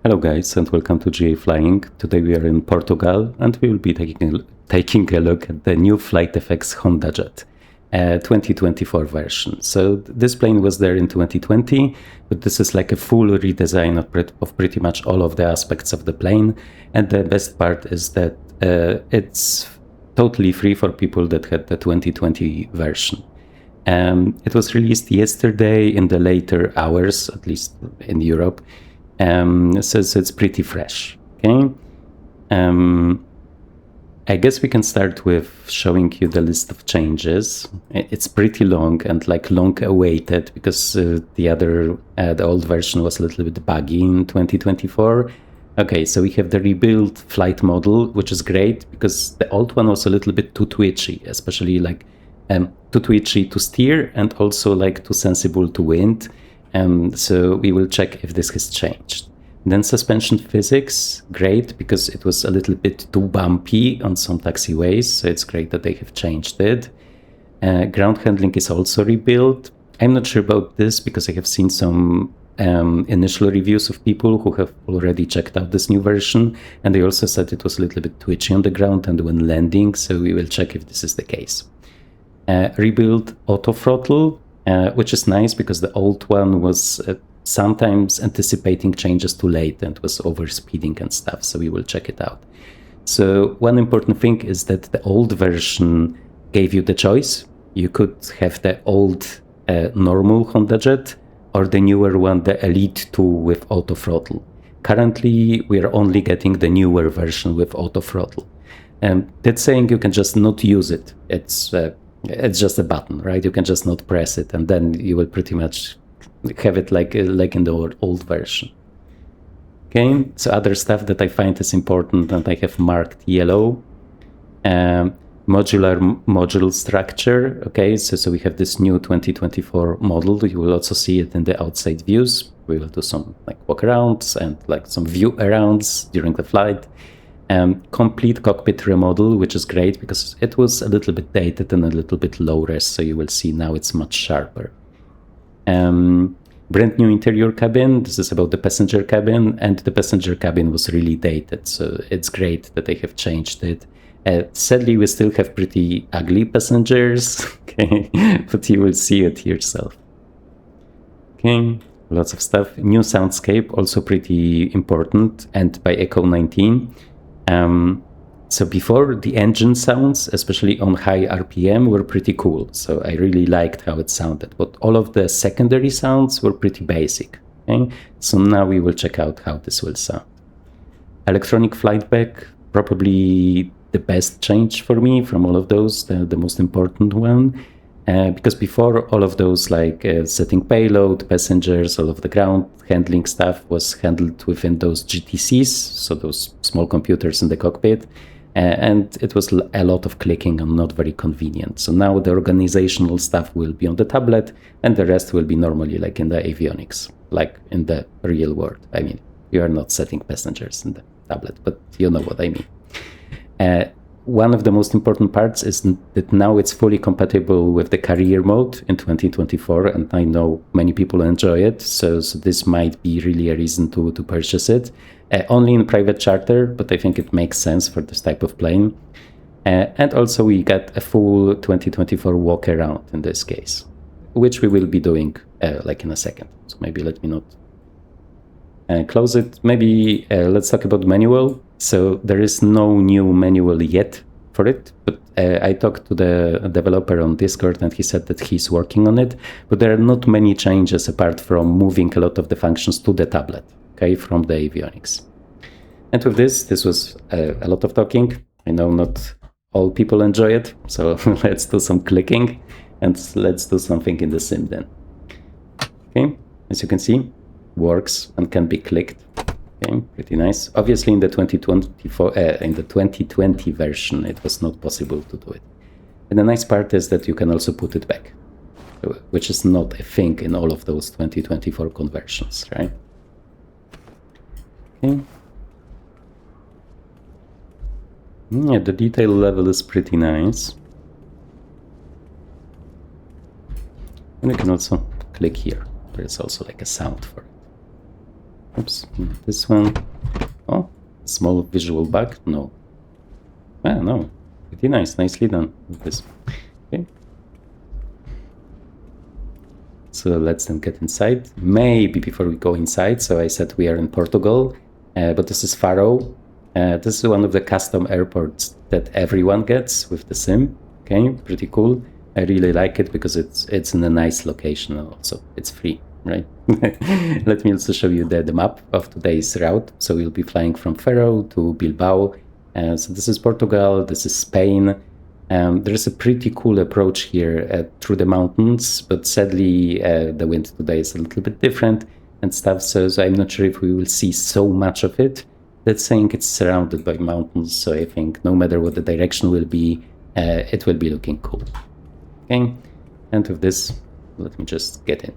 Hello guys and welcome to GA Flying. Today we are in Portugal and we will be taking a look at the new FlightFX Hondajet 2024 version. So this plane was there in 2020, but this is like a full redesign of pretty much all of the aspects of the plane. And the best part is that it's totally free for people that had the 2020 version. It was released yesterday in the later hours, at least in Europe. So it's pretty fresh. Okay. I guess we can start with showing you the list of changes. It's pretty long and like long awaited because the old version was a little bit buggy in 2024. Okay, so we have the rebuilt flight model, which is great because the old one was a little bit too twitchy, especially like too twitchy to steer and also like too sensible to wind. So we will check if this has changed. Then suspension physics, great, because it was a little bit too bumpy on some taxiways, so it's great that they have changed it. Ground handling is also rebuilt. I'm not sure about this because I have seen some initial reviews of people who have already checked out this new version, and they also said it was a little bit twitchy on the ground and when landing, so we will check if this is the case. Rebuild auto throttle, which is nice because the old one was sometimes anticipating changes too late and was overspeeding and stuff, so we will check it out. So one important thing is that the old version gave you the choice. You could have the old normal Hondajet or the newer one, the Elite 2 with auto throttle. Currently, we are only getting the newer version with auto throttle. That's saying you can just not use it. It's just a button, right? You can just not press it, and then you will pretty much have it like in the old version. Okay, so other stuff that I find is important and I have marked yellow. Modular module structure. Okay, so we have this new 2024 model. You will also see it in the outside views. We will do some like walk arounds and like some view arounds during the flight. Complete cockpit remodel, which is great because it was a little bit dated and a little bit low res, so you will see now it's much sharper. Brand new interior cabin. This is about the passenger cabin, and the passenger cabin was really dated, so it's great that they have changed it. Sadly, we still have pretty ugly passengers, okay, but you will see it yourself. Okay, lots of stuff. New soundscape, also pretty important, and by Echo 19. So before, the engine sounds, especially on high RPM, were pretty cool. So I really liked how it sounded, but all of the secondary sounds were pretty basic. Okay? So now we will check out how this will sound. Electronic flight back, probably the best change for me from all of those, the most important one. Because before, all of those like setting payload, passengers, all of the ground handling stuff was handled within those GTCs, so those small computers in the cockpit, and it was a lot of clicking and not very convenient. So now the organizational stuff will be on the tablet and the rest will be normally like in the avionics, like in the real world. I mean, you are not setting passengers in the tablet, but you know what I mean. One of the most important parts is that now it's fully compatible with the career mode in 2024, and I know many people enjoy it, so this might be really a reason to purchase it. Only in private charter, but I think it makes sense for this type of plane. And also we got a full 2024 walk around in this case, which we will be doing like in a second. So maybe let me not close it. Maybe let's talk about manual. So there is no new manual yet for it, but I talked to the developer on Discord and he said that he's working on it, but there are not many changes apart from moving a lot of the functions to the tablet, okay, from the avionics. And with this was a lot of talking. I know not all people enjoy it, so let's do some clicking and let's do something in the sim then. Okay, as you can see, works and can be clicked. Okay, pretty nice. Obviously, in the 2020 version, it was not possible to do it. And the nice part is that you can also put it back, which is not a thing in all of those 2024 conversions, right? Okay. Yeah, the detail level is pretty nice. And you can also click here. There's also like a sound for it. Oops, this one. Oh, small visual bug? No. Ah, no. Pretty nice, nicely done with this. Okay. So let's then get inside. Maybe before we go inside, so I said we are in Portugal, but this is Faro. This is one of the custom airports that everyone gets with the SIM. Okay, pretty cool. I really like it because it's in a nice location also. It's free, right? Let me also show you the map of today's route. So we'll be flying from Faro to Bilbao. So this is Portugal, this is Spain. There's a pretty cool approach here through the mountains, but sadly the wind today is a little bit different and stuff, so I'm not sure if we will see so much of it. That's saying it's surrounded by mountains, so I think no matter what the direction will be, it will be looking cool. Okay, and with this, let me just get in.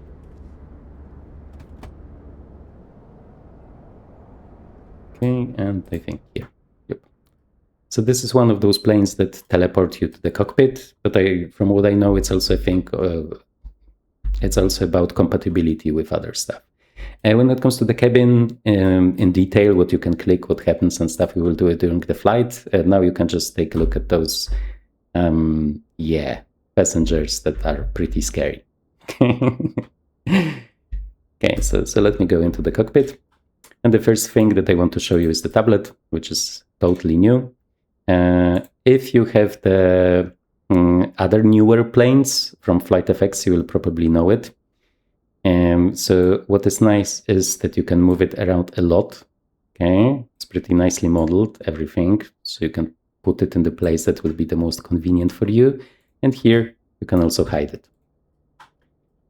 Okay, and I think here. So this is one of those planes that teleport you to the cockpit, but from what I know, it's also, I think, it's also about compatibility with other stuff. And when it comes to the cabin, in detail, what you can click, what happens and stuff, we will do it during the flight. Now you can just take a look at those, passengers that are pretty scary. Okay, so let me go into the cockpit. And the first thing that I want to show you is the tablet, which is totally new. If you have the other newer planes from FlightFX, you will probably know it. So what is nice is that you can move it around a lot. Okay, it's pretty nicely modeled, everything. So you can put it in the place that will be the most convenient for you. And here you can also hide it.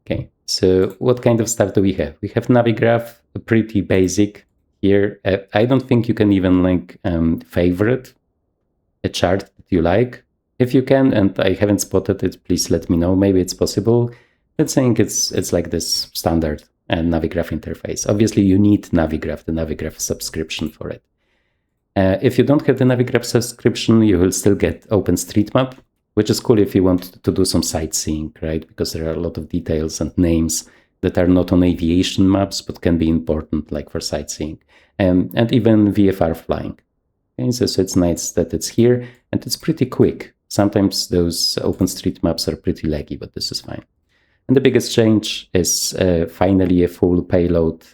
Okay, so what kind of stuff do we have? We have Navigraph, pretty basic here. I don't think you can even like favorite a chart that you like. If you can, and I haven't spotted it, please let me know. Maybe it's possible. Let's think it's like this standard Navigraph interface. Obviously, you need Navigraph, the Navigraph subscription for it. If you don't have the Navigraph subscription, you will still get OpenStreetMap, which is cool if you want to do some sightseeing, right? Because there are a lot of details and names that are not on aviation maps, but can be important, like for sightseeing, and even VFR flying. Okay, so it's nice that it's here, and it's pretty quick. Sometimes those OpenStreetMaps are pretty laggy, but this is fine. And the biggest change is finally a full payload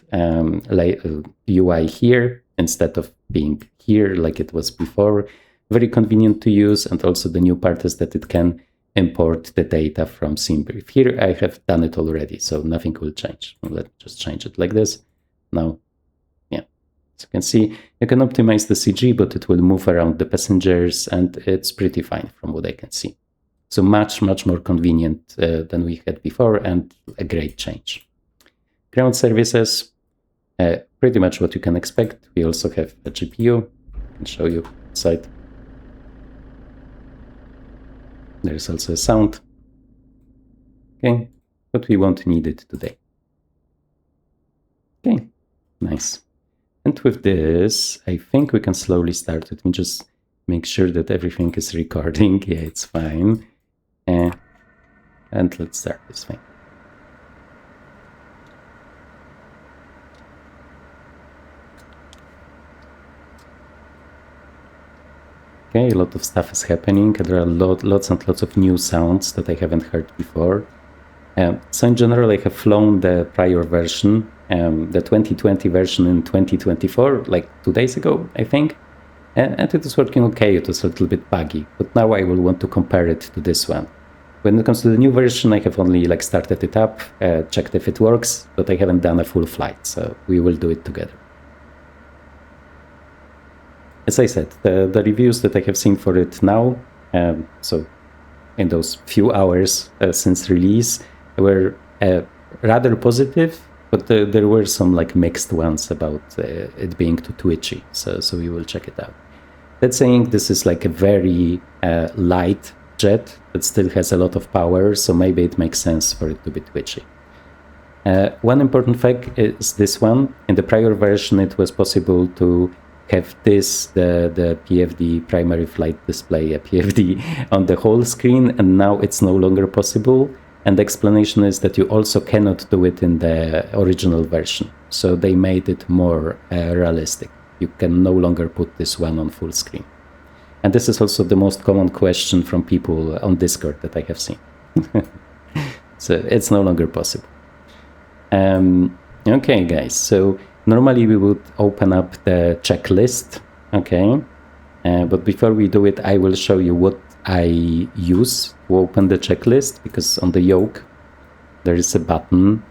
UI here, instead of being here like it was before. Very convenient to use, and also the new part is that it can import the data from SimBrief. Here I have done it already, so nothing will change. Let's just change it like this. Now, yeah, as you can see, you can optimize the CG, but it will move around the passengers, and it's pretty fine from what I can see. So much more convenient than we had before, and a great change. Ground services, pretty much what you can expect. We also have a GPU. I can show you inside. There's also a sound. Okay, but we won't need it today. Okay, nice. And with this, I think we can slowly start. Let me just make sure that everything is recording. Yeah, it's fine. And let's start this thing. Okay, a lot of stuff is happening. There are lots and lots of new sounds that I haven't heard before. So in general, I have flown the prior version, the 2020 version in 2024, like 2 days ago, I think. And it is working okay. It was a little bit buggy, but now I will want to compare it to this one. When it comes to the new version, I have only like started it up, checked if it works, but I haven't done a full flight, so we will do it together. As I said, the reviews that I have seen for it now, so in those few hours since release, were rather positive, but there were some like mixed ones about it being too twitchy, so we will check it out. That's saying this is like a very light jet that still has a lot of power, so maybe it makes sense for it to be twitchy. One important fact is this one. In the prior version, it was possible to have this, the PFD, primary flight display, a PFD, on the whole screen, and now it's no longer possible. And the explanation is that you also cannot do it in the original version. so they made it more realistic. You can no longer put this one on full screen. And this is also the most common question from people on Discord that I have seen. So it's no longer possible. Okay, guys, so normally we would open up the checklist, okay? But before we do it, I will show you what I use to open the checklist, because on the yoke there is a button.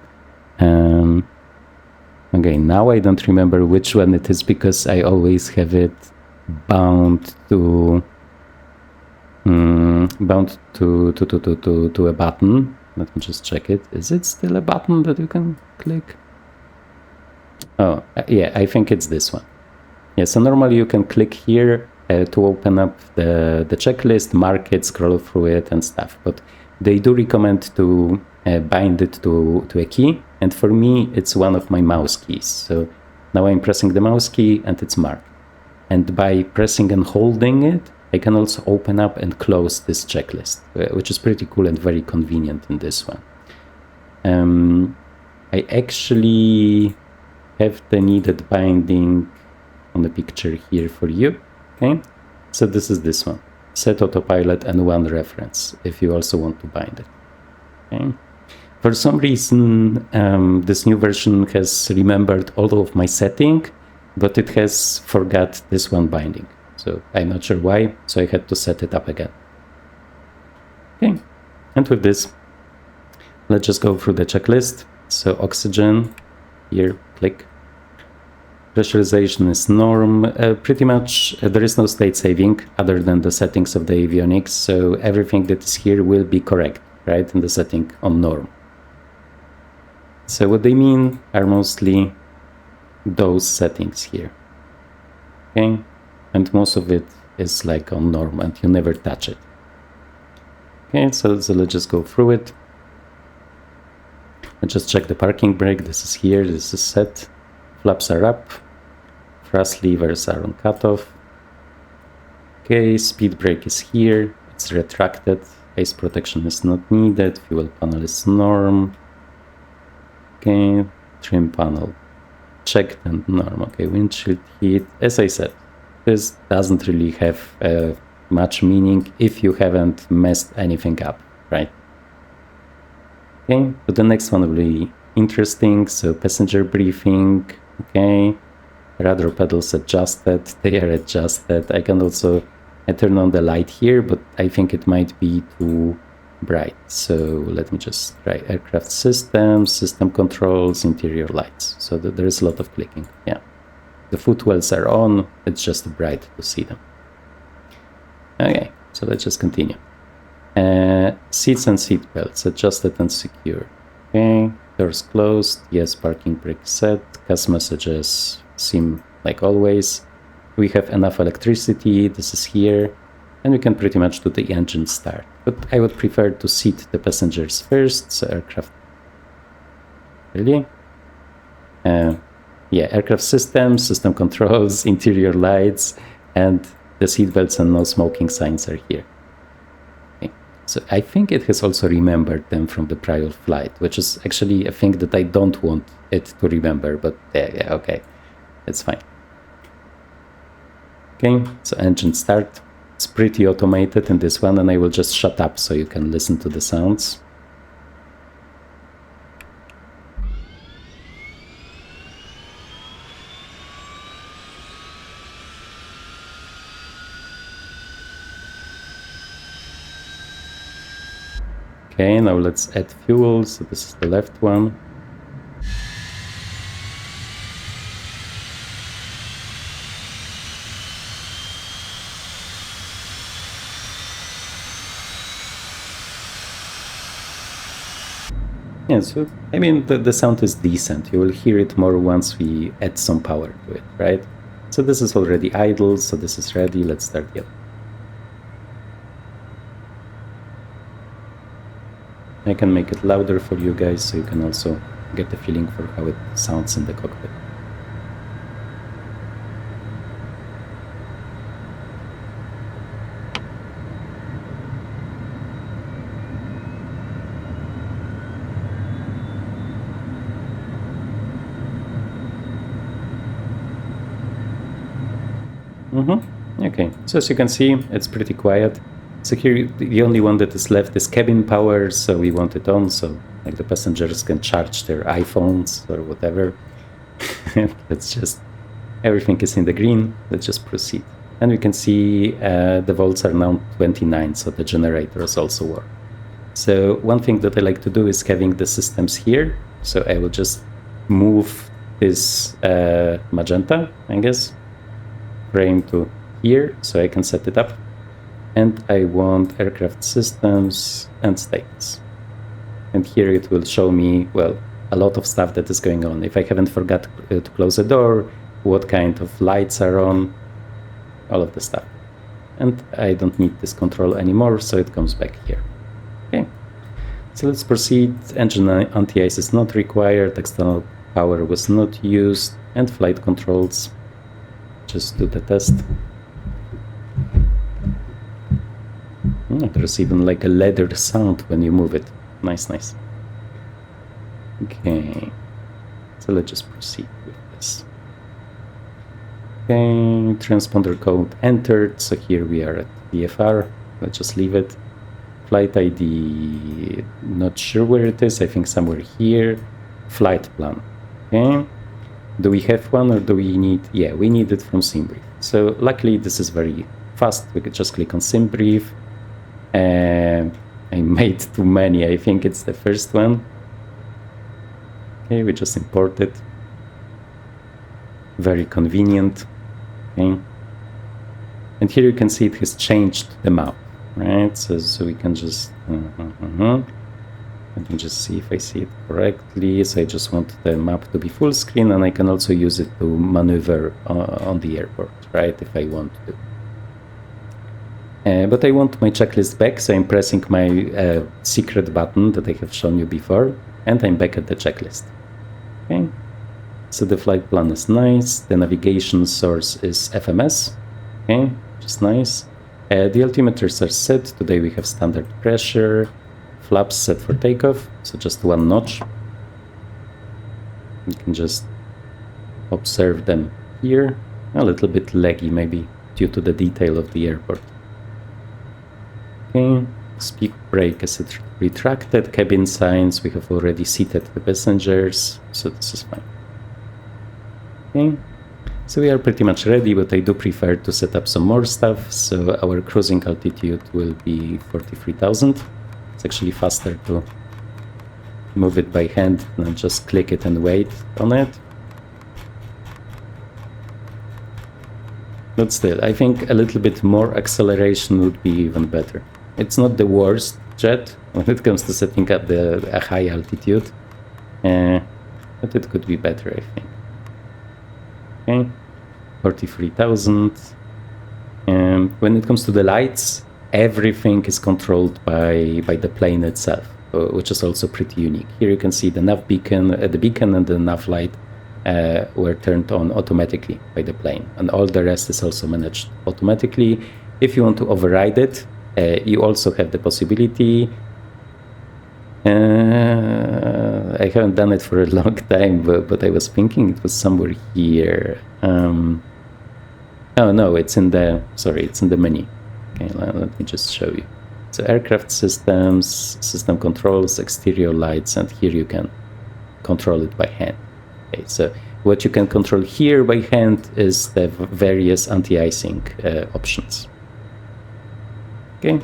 Okay, now I don't remember which one it is because I always have it bound to a button. Let me just check it. Is it still a button that you can click? Oh, yeah, I think it's this one. Yeah, so normally you can click here to open up the checklist, mark it, scroll through it and stuff. But they do recommend to bind it to a key. And for me, it's one of my mouse keys. So now I'm pressing the mouse key and it's marked. And by pressing and holding it, I can also open up and close this checklist, which is pretty cool and very convenient in this one. I actually have the needed binding on the picture here for you. Okay, so this is this one. Set autopilot and one reference if you also want to bind it. Okay. For some reason, this new version has remembered all of my setting, but it has forgot this one binding. So I'm not sure why, so I had to set it up again. Okay, and with this, let's just go through the checklist. So oxygen, here, click. Pressurization is norm. Pretty much there is no state saving other than the settings of the avionics, so everything that is here will be correct, right, in the setting on norm. So what they mean are mostly those settings here. Okay, and most of it is like on norm and you never touch it. Okay, so let's just go through it. Let's just check the parking brake. This is here, this is set. Flaps are up. Thrust levers are on cutoff. Okay, speed brake is here. It's retracted. Face protection is not needed. Fuel panel is norm. Okay, trim panel checked and norm. Okay, windshield heat. As I said, this doesn't really have much meaning if you haven't messed anything up, right? Okay, but the next one will be interesting. So passenger briefing, okay. Rudder pedals adjusted, they are adjusted. I can also turn on the light here, but I think it might be too bright. So let me just try aircraft systems, system controls, interior lights. So there is a lot of clicking, yeah. The footwells are on, it's just bright to see them. Okay, so let's just continue. Seats and seat belts adjusted and secure. Okay, doors closed, yes, parking brake set, CAS messages seem like always. We have enough electricity, this is here, and we can pretty much do the engine start. But I would prefer to seat the passengers first, so aircraft... Really? Yeah, aircraft systems, system controls, interior lights, and the seatbelts and no smoking signs are here. Okay. So I think it has also remembered them from the prior flight, which is actually a thing that I don't want it to remember, but yeah, okay, it's fine. Okay, so engine start. It's pretty automated in this one, and I will just shut up so you can listen to the sounds. Okay, now let's add fuel. So this is the left one. Yeah, so I mean the sound is decent. You will hear it more once we add some power to it, right? So this is already idle, so this is ready. Let's start it. I can make it louder for you guys so you can also get the feeling for how it sounds in the cockpit. Okay, so as you can see, it's pretty quiet. So here, the only one that is left is cabin power, so we want it on, so like the passengers can charge their iPhones or whatever. Let's just, everything is in the green, let's just proceed. And we can see the volts are now 29, so the generators also work. So one thing that I like to do is having the systems here. So I will just move this magenta, I guess, frame to here, so I can set it up. And I want aircraft systems and status. And here it will show me, well, a lot of stuff that is going on. If I haven't forgot to close the door, what kind of lights are on, all of the stuff. And I don't need this control anymore, so it comes back here. Okay, so let's proceed. Engine anti-ice is not required, external power was not used, and flight controls. Just do the test. There's even like a leather sound when you move it. Nice, nice. Okay, so let's just proceed with this. Okay, transponder code entered, so here we are at VFR. Let's just leave it. Flight ID, not sure where it is, I think somewhere here. Flight plan, okay. Do we have one or do we need, yeah, we need it from SimBrief. So luckily this is very fast, we could just click on SimBrief. I made too many, I think it's the first one. Okay, we just import it. Very convenient. Okay. And here you can see it has changed the map, right? So we can just, let me just see if I see it correctly. So I just want the map to be full screen, and I can also use it to maneuver on the airport, right, if I want to. But I want my checklist back, so I'm pressing my secret button that I have shown you before, and I'm back at the checklist. Okay, so the flight plan is nice, the navigation source is FMS, okay, just nice. The altimeters are set, today we have standard pressure, flaps set for takeoff, so just one notch. You can just observe them here, a little bit laggy maybe due to the detail of the airport. Okay, speed brake is retracted, cabin signs, we have already seated the passengers, so this is fine. Okay, so we are pretty much ready, but I do prefer to set up some more stuff, so our cruising altitude will be 43,000. It's actually faster to move it by hand than just click it and wait on it. But still, I think a little bit more acceleration would be even better. It's not the worst jet when it comes to setting up a high altitude, but it could be better, I think. Okay, 43,000. When it comes to the lights, everything is controlled by the plane itself, which is also pretty unique. Here you can see the nav beacon, the beacon and the nav light were turned on automatically by the plane, and all the rest is also managed automatically. If you want to override it, you also have the possibility. I haven't done it for a long time, but I was thinking it was somewhere here. Oh no, it's in the, sorry, it's in the menu. Okay, let me just show you. So aircraft systems, system controls, exterior lights, and here you can control it by hand. Okay, so what you can control here by hand is the various anti-icing options. Okay,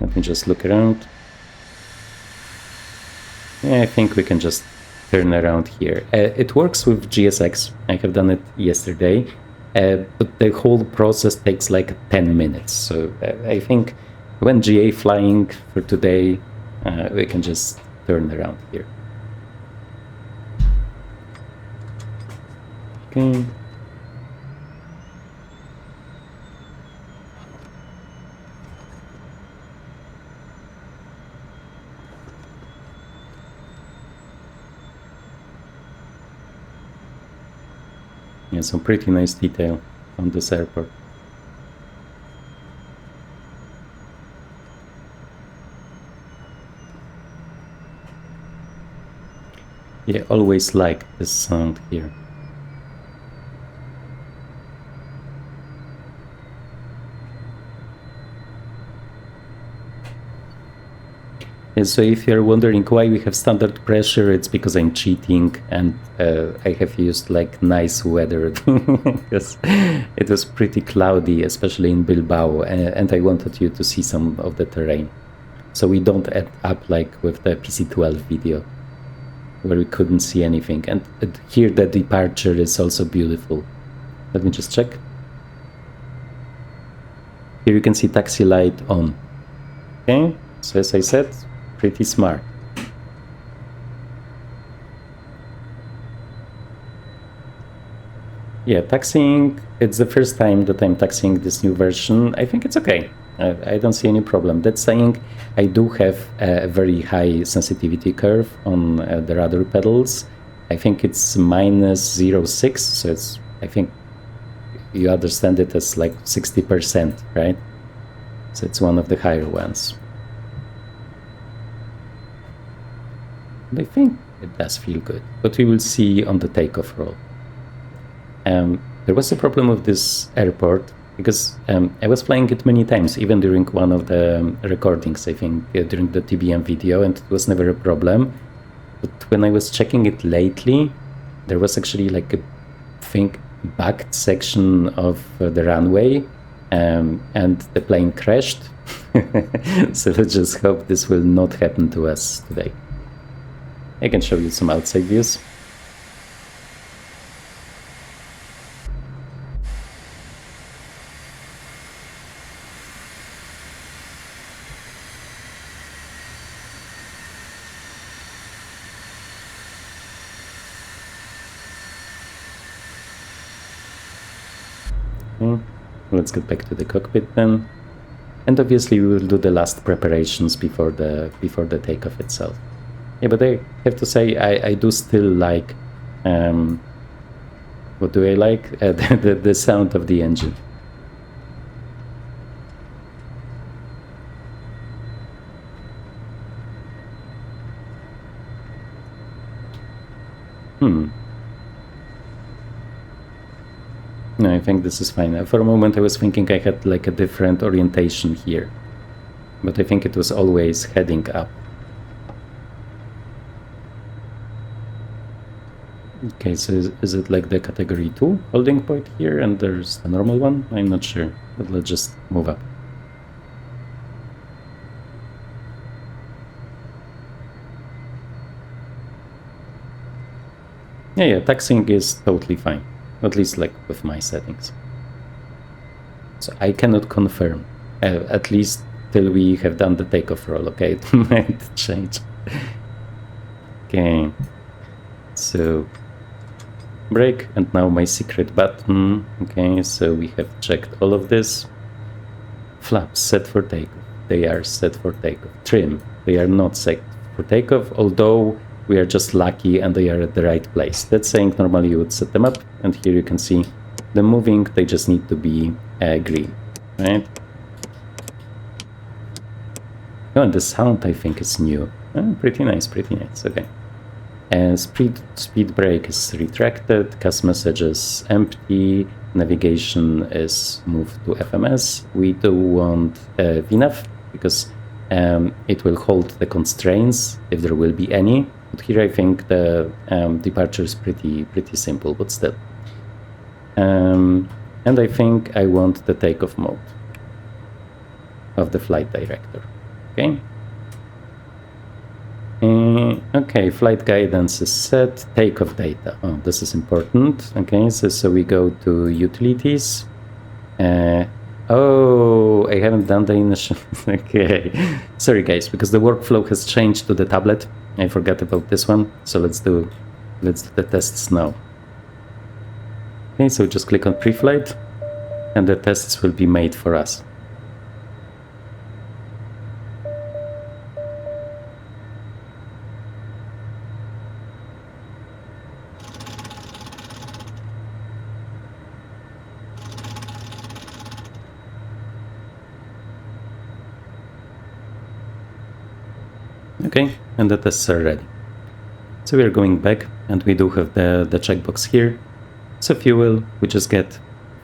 let me just look around. Yeah, I think we can just turn around here. It works with GSX. I have done it yesterday, but the whole process takes like 10 minutes. So I think when GA flying for today, we can just turn around here. Okay. Yeah, some pretty nice detail on this airport. Yeah, always like this sound here. And so if you're wondering why we have standard pressure, it's because I'm cheating and I have used like nice weather because it was pretty cloudy, especially in Bilbao, and I wanted you to see some of the terrain. So we don't end up like with the PC-12 video where we couldn't see anything. And here the departure is also beautiful. Let me just check. Here you can see taxi light on. Okay, so as I said, pretty smart. Yeah, taxiing, it's the first time that I'm taxiing this new version. I think it's okay. I don't see any problem. That saying, I do have a very high sensitivity curve on the rudder pedals. I think it's minus 0.6, so it's, I think you understand it as like 60%, right? So it's one of the higher ones. And I think it does feel good, but we will see on the takeoff roll. There was a problem with this airport because I was flying it many times, even during one of the recordings, I think, during the TBM video, and it was never a problem. But when I was checking it lately, there was actually like a backed section of the runway, and the plane crashed. So let's just hope this will not happen to us today. I can show you some outside views. Okay, let's get back to the cockpit then. And obviously we will do the last preparations before the takeoff itself. Yeah, but I have to say I do still like, what do I like? The sound of the engine. No, I think this is fine. For a moment I was thinking I had like a different orientation here, but I think it was always heading up. Okay, so is it like the category 2 holding point here and there's the normal one? I'm not sure, but let's just move up. Yeah, taxiing is totally fine. At least like with my settings. So I cannot confirm, at least till we have done the takeoff roll, okay? It might change. Okay, so brake, and now my secret button. Okay, so we have checked all of this. Flaps set for takeoff. They are set for takeoff. Trim, they are not set for takeoff, although we are just lucky and they are at the right place. That's saying normally you would set them up, and here you can see them moving, they just need to be green, right? Oh, and the sound I think is new. Oh, pretty nice, okay. Speed brake is retracted, CAS messages empty, navigation is moved to FMS. We do want VNAV because it will hold the constraints if there will be any. But here I think the departure is pretty simple, but still. And I think I want the takeoff mode of the flight director. Okay. Okay, flight guidance is set. Takeoff data. Oh, this is important. Okay, so we go to utilities. Oh, I haven't done the initial. Okay, sorry guys, because the workflow has changed to the tablet. I forgot about this one, so let's do the tests now. Okay, so just click on pre-flight, and the tests will be made for us. Okay, and the tests are ready. So we are going back, and we do have the checkbox here. So fuel we just get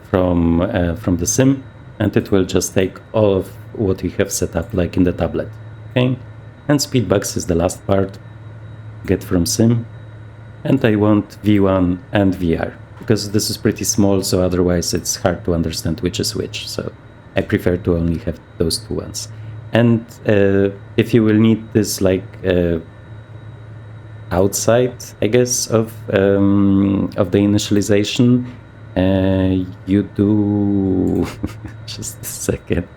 from the sim, and it will just take all of what we have set up like in the tablet. Okay, And speedbugs is the last part, get from sim. And I want V1 and VR, because this is pretty small, so otherwise it's hard to understand which is which. So I prefer to only have those two ones. And if you will need this like outside, I guess, of the initialization, you do just a second.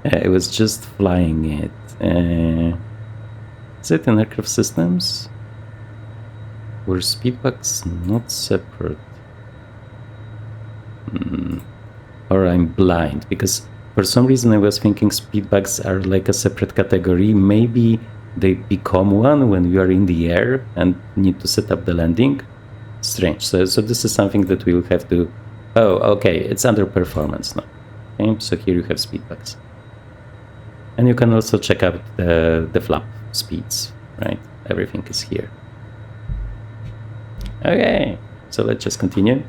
I was just flying it. Is it in aircraft systems? Were speedbugs not separate? Or I'm blind, because for some reason I was thinking speedbugs are like a separate category. Maybe they become one when you are in the air and need to set up the landing. Strange. So this is something that we will have to... Oh, okay, it's under performance now. Okay, so here you have speedbugs. And you can also check out the flap speeds, right? Everything is here. Okay, so let's just continue.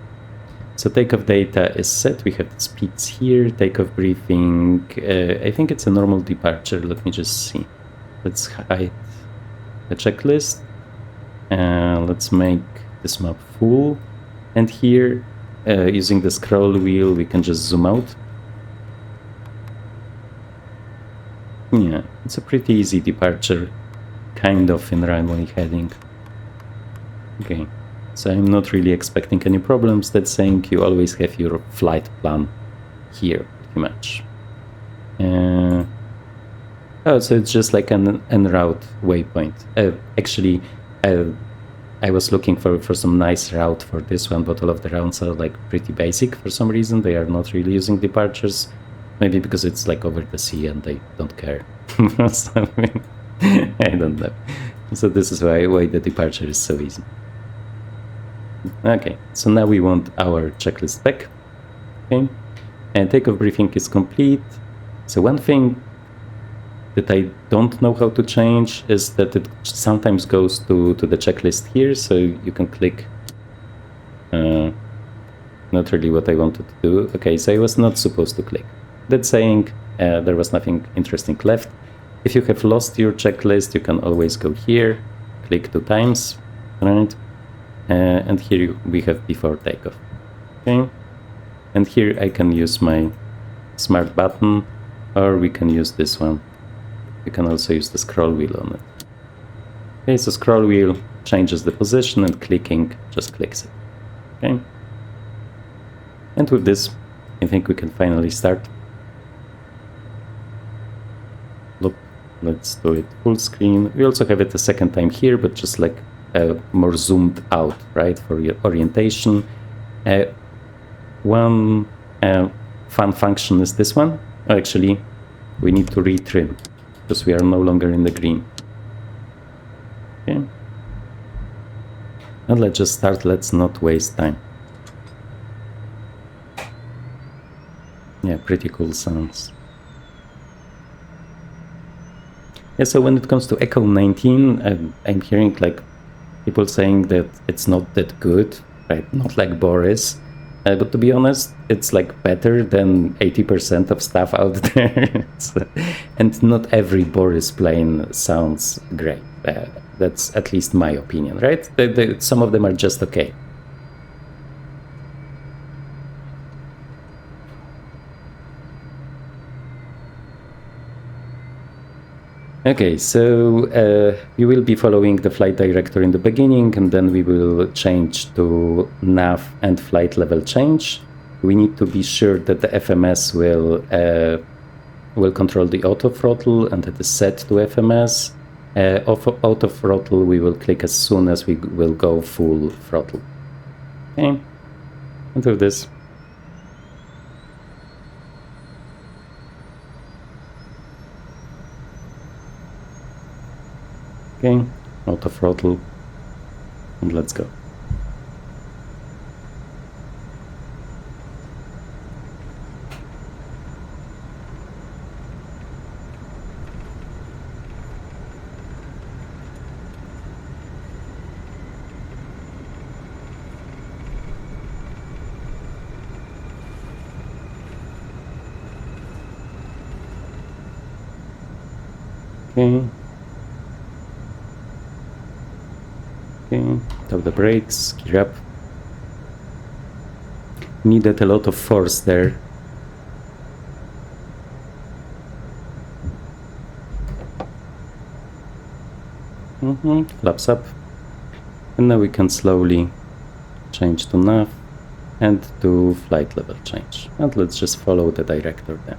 So takeoff data is set. We have the speeds here. Takeoff briefing. I think it's a normal departure. Let me just see. Let's hide the checklist. Let's make this map full. And here, using the scroll wheel, we can just zoom out. Yeah, it's a pretty easy departure, kind of in runway heading. Okay, so I'm not really expecting any problems. That's saying you always have your flight plan here, pretty much. Oh, so it's just like an en route waypoint. Actually, I was looking for some nice route for this one, but all of the routes are like pretty basic for some reason. They are not really using departures. Maybe because it's like over the sea and they don't care. So, I don't know. So this is why the departure is so easy. Okay, so now we want our checklist back. Okay, and takeoff briefing is complete. So one thing that I don't know how to change is that it sometimes goes to the checklist here, so you can click. Not really what I wanted to do. Okay, so I was not supposed to click. That's saying there was nothing interesting left. If you have lost your checklist, you can always go here, click 2 times, right? And here we have before takeoff. Okay, and here I can use my smart button, or we can use this one. You can also use the scroll wheel on it. Okay, so scroll wheel changes the position, and clicking just clicks it. Okay, and with this, I think we can finally start. Look, let's do it full screen. We also have it a second time here, but just like more zoomed out, right, for your orientation. One fun function is this one. Actually, we need to retrim because we are no longer in the green. Okay, and let's just start. Let's not waste time. Yeah, pretty cool sounds. Yeah, so when it comes to Echo 19, I'm hearing like people saying that it's not that good, right? Not like Boris. But to be honest, it's like better than 80% of stuff out there. And not every Boris plane sounds great. That's at least my opinion, right? Some of them are just okay. Okay, so we will be following the flight director in the beginning, and then we will change to nav and flight level change. We need to be sure that the FMS will control the auto throttle, and it is set to FMS. Auto throttle we will click as soon as we will go full throttle. Okay, and with this. Okay, auto throttle, and let's go. Okay. Tap the brakes, gear up. Needed a lot of force there. Flaps up. And now we can slowly change to nav and do flight level change. And let's just follow the director there.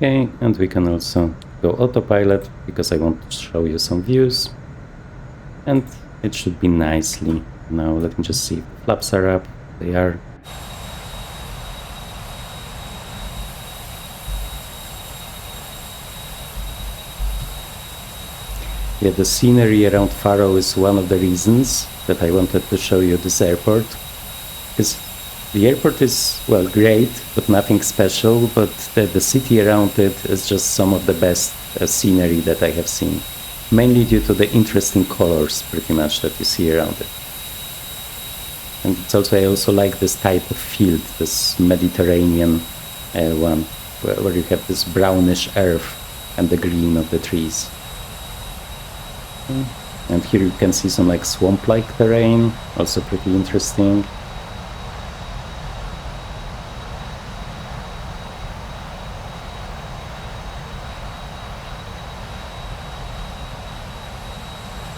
Okay, and we can also go autopilot because I want to show you some views. And it should be nicely. Now let me just see if the flaps are up. They are. Yeah, the scenery around Faro is one of the reasons that I wanted to show you this airport. Because the airport is, well, great, but nothing special, but the city around it is just some of the best scenery that I have seen. Mainly due to the interesting colors, pretty much, that you see around it. And it's also, I also like this type of field, this Mediterranean one, where you have this brownish earth and the green of the trees. And here you can see some like swamp-like terrain, also pretty interesting.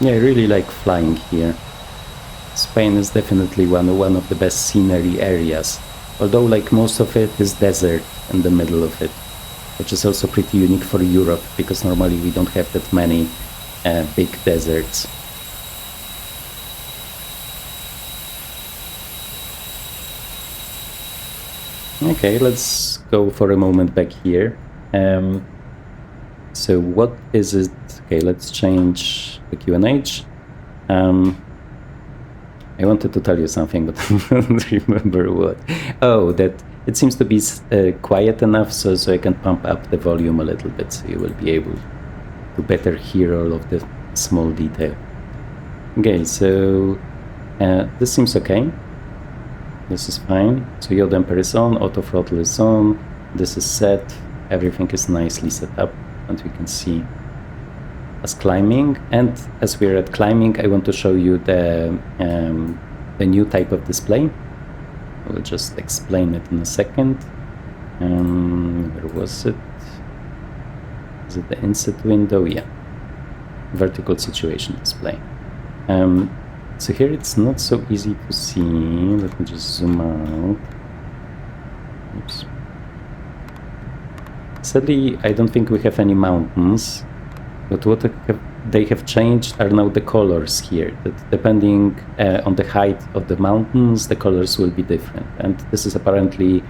Yeah, I really like flying here. Spain is definitely one of the best scenery areas, although like most of it is desert in the middle of it, which is also pretty unique for Europe, because normally we don't have that many big deserts. Okay, let's go for a moment back here. So what is it? Okay, let's change the QNH. I wanted to tell you something, but I don't remember what. Oh, that it seems to be quiet enough so I can pump up the volume a little bit, so you will be able to better hear all of the small detail. Okay, so this seems okay. This is fine. So yaw damper is on, auto throttle is on, this is set, everything is nicely set up, and we can see us climbing. And as we're at climbing, I want to show you the new type of display. I will just explain it in a second. Where was it? Is it the inset window? Yeah. Vertical situation display. So here it's not so easy to see. Let me just zoom out. Oops. Sadly, I don't think we have any mountains, but what they have changed are now the colors here. That depending on the height of the mountains, the colors will be different. And this is apparently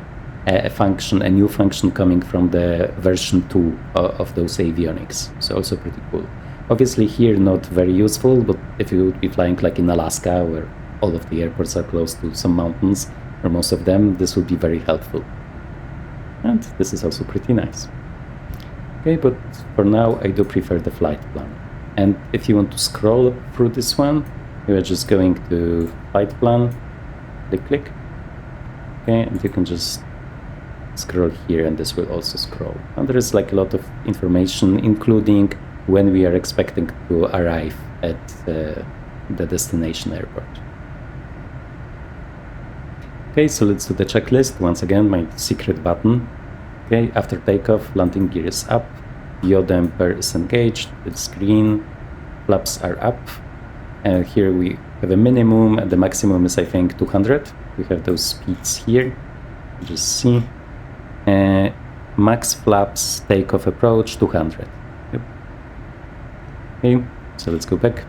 a new function coming from the version 2 of those avionics. So also pretty cool. Obviously here not very useful, but if you would be flying like in Alaska, where all of the airports are close to some mountains, or most of them, this would be very helpful. And this is also pretty nice. Okay, but for now I do prefer the flight plan. And if you want to scroll through this one, you are just going to flight plan, click. Okay, and you can just scroll here, and this will also scroll. And there is like a lot of information, including when we are expecting to arrive at the destination airport. Okay, so let's do the checklist. Once again, my secret button. Okay, after takeoff, landing gear is up, yaw damper is engaged, it's green, flaps are up. Here we have a minimum, and the maximum is, I think, 200. We have those speeds here. Just see. Max flaps, takeoff approach, 200. Yep. Okay, so let's go back.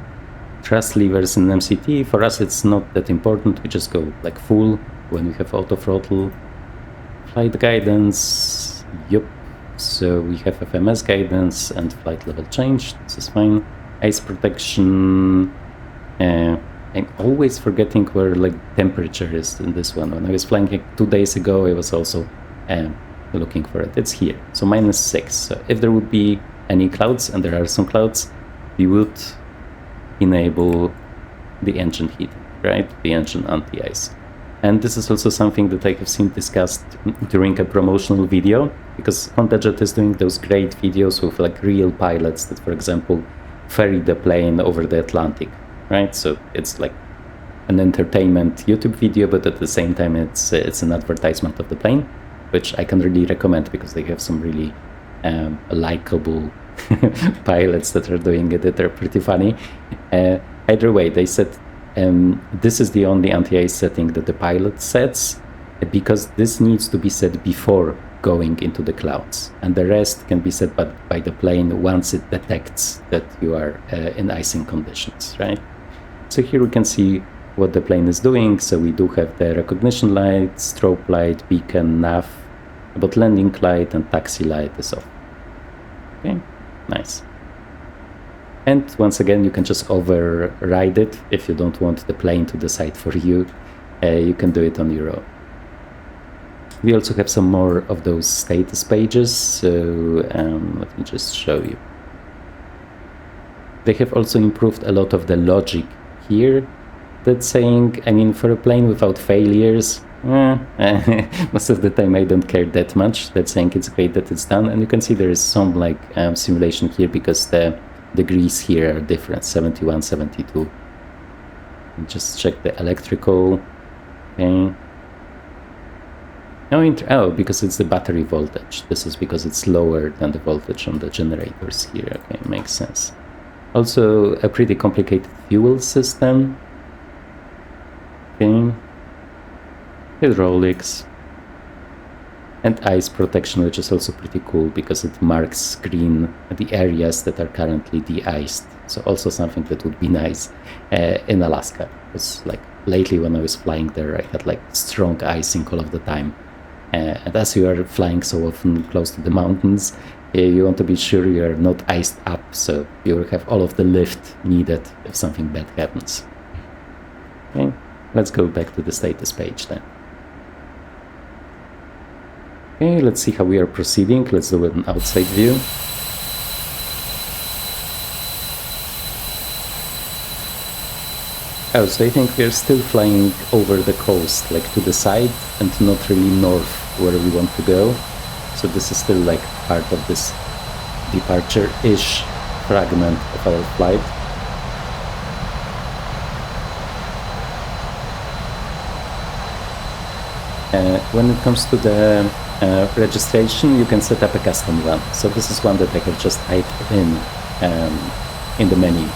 Thrust levers in MCT, for us it's not that important, we just go like full when we have auto throttle. Flight guidance, yep. So we have FMS guidance and flight level change, this is fine. Ice protection, I'm always forgetting where like temperature is in this one. When I was flying like 2 days ago, I was also looking for it. It's here, so -6. So if there would be any clouds, and there are some clouds, we would enable the engine heating, right? The engine anti-ice. And this is also something that I have seen discussed during a promotional video, because Hondajet is doing those great videos with like real pilots that, for example, ferry the plane over the Atlantic, right? So it's like an entertainment YouTube video, but at the same time it's an advertisement of the plane, which I can really recommend because they have some really likable pilots that are doing it that are pretty funny. Either way, they said this is the only anti-ice setting that the pilot sets, because this needs to be set before going into the clouds, and the rest can be set by the plane once it detects that you are in icing conditions, right? So here we can see what the plane is doing. So we do have the recognition light, strobe light, beacon, nav, but landing light and taxi light is off. Okay, nice. And once again, you can just override it if you don't want the plane to decide for you. You can do it on your own. We also have some more of those status pages, so let me just show you. They have also improved a lot of the logic here. That's saying, I mean, for a plane without failures, most of the time I don't care that much. That's saying it's great that it's done. And you can see there is some like simulation here because the degrees here are different, 71, 72. And just check the electrical. Okay. Oh, because it's the battery voltage. This is because it's lower than the voltage on the generators here. Okay, makes sense. Also, a pretty complicated fuel system. Okay. Hydraulics. And ice protection, which is also pretty cool because it marks green the areas that are currently de-iced. So also something that would be nice in Alaska. Because like lately when I was flying there, I had like strong icing all of the time. And as you are flying so often close to the mountains, you want to be sure you are not iced up, so you will have all of the lift needed if something bad happens. Okay, let's go back to the status page then. Okay, let's see how we are proceeding. Let's do an outside view. Oh, so I think we're still flying over the coast, like to the side, and not really north where we want to go. So this is still like part of this departure-ish fragment of our flight. When it comes to the registration, you can set up a custom one. So this is one that I have just typed in the menu,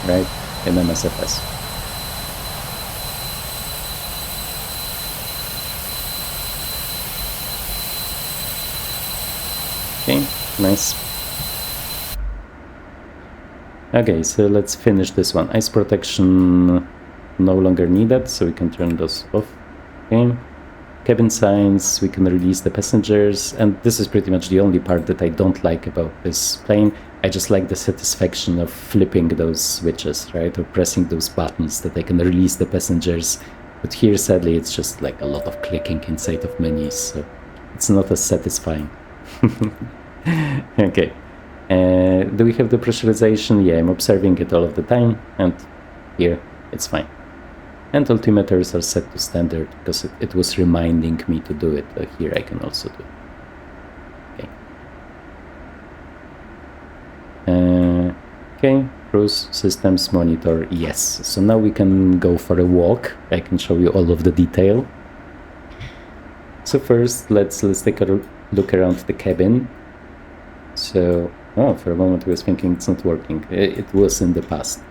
right, in MSFS. Okay, nice. Okay, so let's finish this one. Ice protection no longer needed, so we can turn those off. Okay. Cabin signs, we can release the passengers, and this is pretty much the only part that I don't like about this plane. I just like the satisfaction of flipping those switches, right, or pressing those buttons that I can release the passengers. But here, sadly, it's just like a lot of clicking inside of menus, so it's not as satisfying. Okay, do we have the pressurization? Yeah, I'm observing it all of the time, and here it's fine. And altimeters are set to standard because it was reminding me to do it. Here I can also do it. Okay. Cruise systems monitor, yes. So now we can go for a walk. I can show you all of the detail. So first, let's take a look around the cabin. So, oh, for a moment I was thinking it's not working. It was in the past.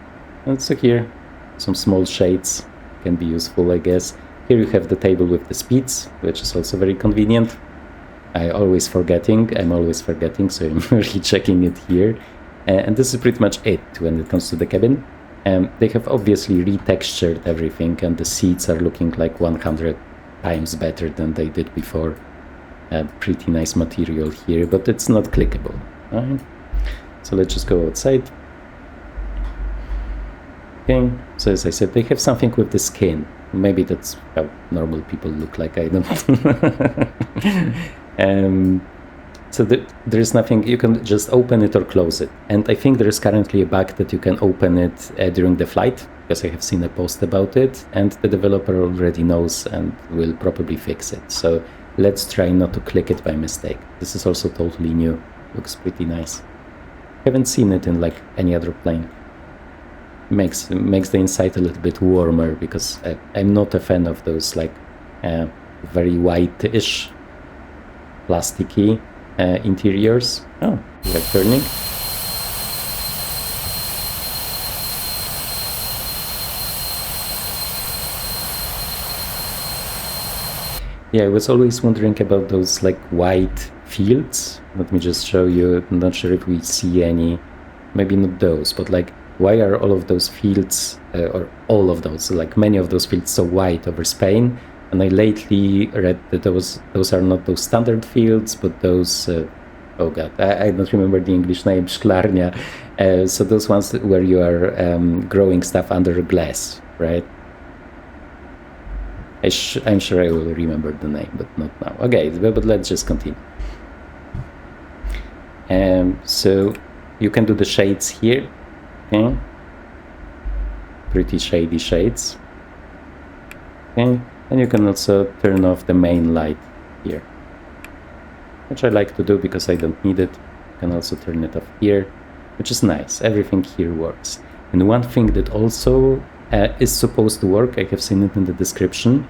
And so here, some small shades can be useful, I guess. Here you have the table with the speeds, which is also very convenient. I'm always forgetting, so I'm rechecking it here. And this is pretty much it when it comes to the cabin. They have obviously retextured everything, and the seats are looking like 100 times better than they did before. Pretty nice material here, but it's not clickable. Right? So let's just go outside. Okay, so as I said, they have something with the skin. Maybe that's how normal people look like, I don't know. So there's nothing, you can just open it or close it. And I think there is currently a bug that you can open it during the flight, because I have seen a post about it, and the developer already knows and will probably fix it. So let's try not to click it by mistake. This is also totally new, looks pretty nice. Haven't seen it in like any other plane. Makes the inside a little bit warmer, because I'm not a fan of those like very white-ish, plasticky interiors. Oh, we are turning. Yeah, I was always wondering about those like white fields. Let me just show you. I'm not sure if we see any. Maybe not those, but like, why are all of those fields, or all of those, like many of those fields, so white over Spain? And I lately read that those are not those standard fields, but those, oh god, I don't remember the English name, szklarnia. So those ones where you are growing stuff under glass, right? I'm sure I will remember the name, but not now. Okay, but let's just continue. So you can do the shades here. Okay. Pretty shady shades. Okay. And you can also turn off the main light here, which I like to do because I don't need it. You can also turn it off here, which is nice. Everything here works. And one thing that also is supposed to work, I have seen it in the description,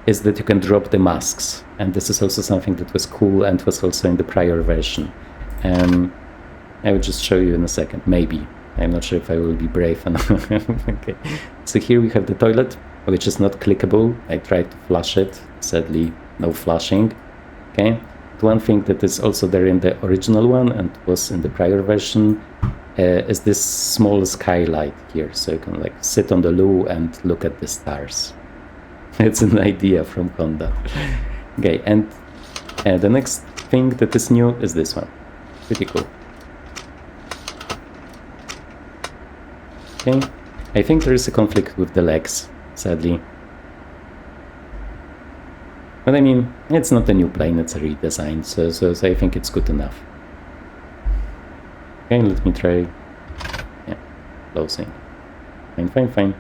is that you can drop the masks. And this is also something that was cool and was also in the prior version. I will just show you in a second, maybe. I'm not sure if I will be brave enough. Okay. So here we have the toilet, which is not clickable. I tried to flush it. Sadly, no flushing. Okay. The one thing that is also there in the original one and was in the prior version is this small skylight here. So you can like sit on the loo and look at the stars. It's an idea from Honda. Okay, and the next thing that is new is this one. Pretty cool. Okay, I think there is a conflict with the legs, sadly. But I mean, it's not a new plane, it's a redesign, so I think it's good enough. Okay, let me try. Yeah, closing. Fine.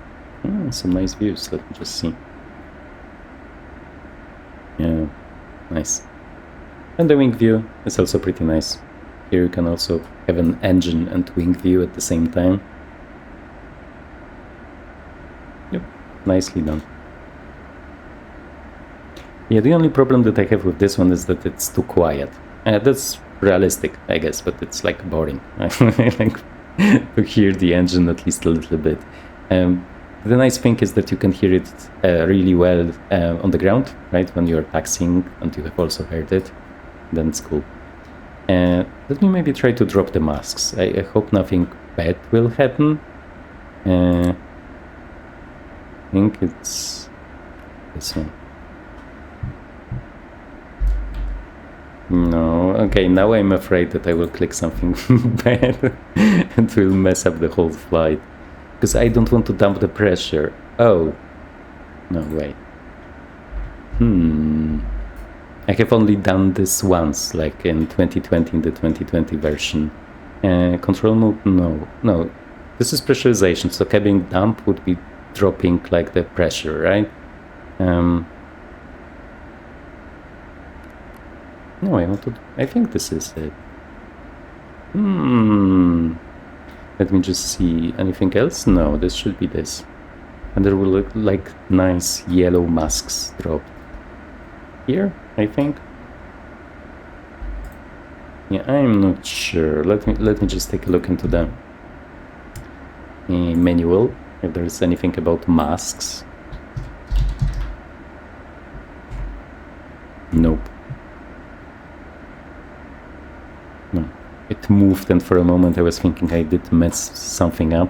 Some nice views, let me just see. Yeah, nice. And the wing view is also pretty nice. Here you can also have an engine and wing view at the same time. Yep, nicely done. Yeah, the only problem that I have with this one is that it's too quiet. That's realistic, I guess, but it's like boring. I like to hear the engine at least a little bit. The nice thing is that you can hear it really well on the ground, right? When you're taxiing and you have also heard it, then it's cool. Let me maybe try to drop the masks. I hope nothing bad will happen. I think it's this one. No, okay, now I'm afraid that I will click something bad and will mess up the whole flight. Because I don't want to dump the pressure. Oh. No, wait. I have only done this once, like in 2020, in the 2020 version. Control mode? No. This is pressurization, so cabin dump would be dropping like the pressure, right? No, I think this is it. Let me just see anything else. No, this should be this. And there will look like nice yellow masks dropped here, I think. Yeah, I'm not sure. Let me just take a look into the manual if there's anything about masks. Nope. No, it moved, and for a moment I was thinking I did mess something up.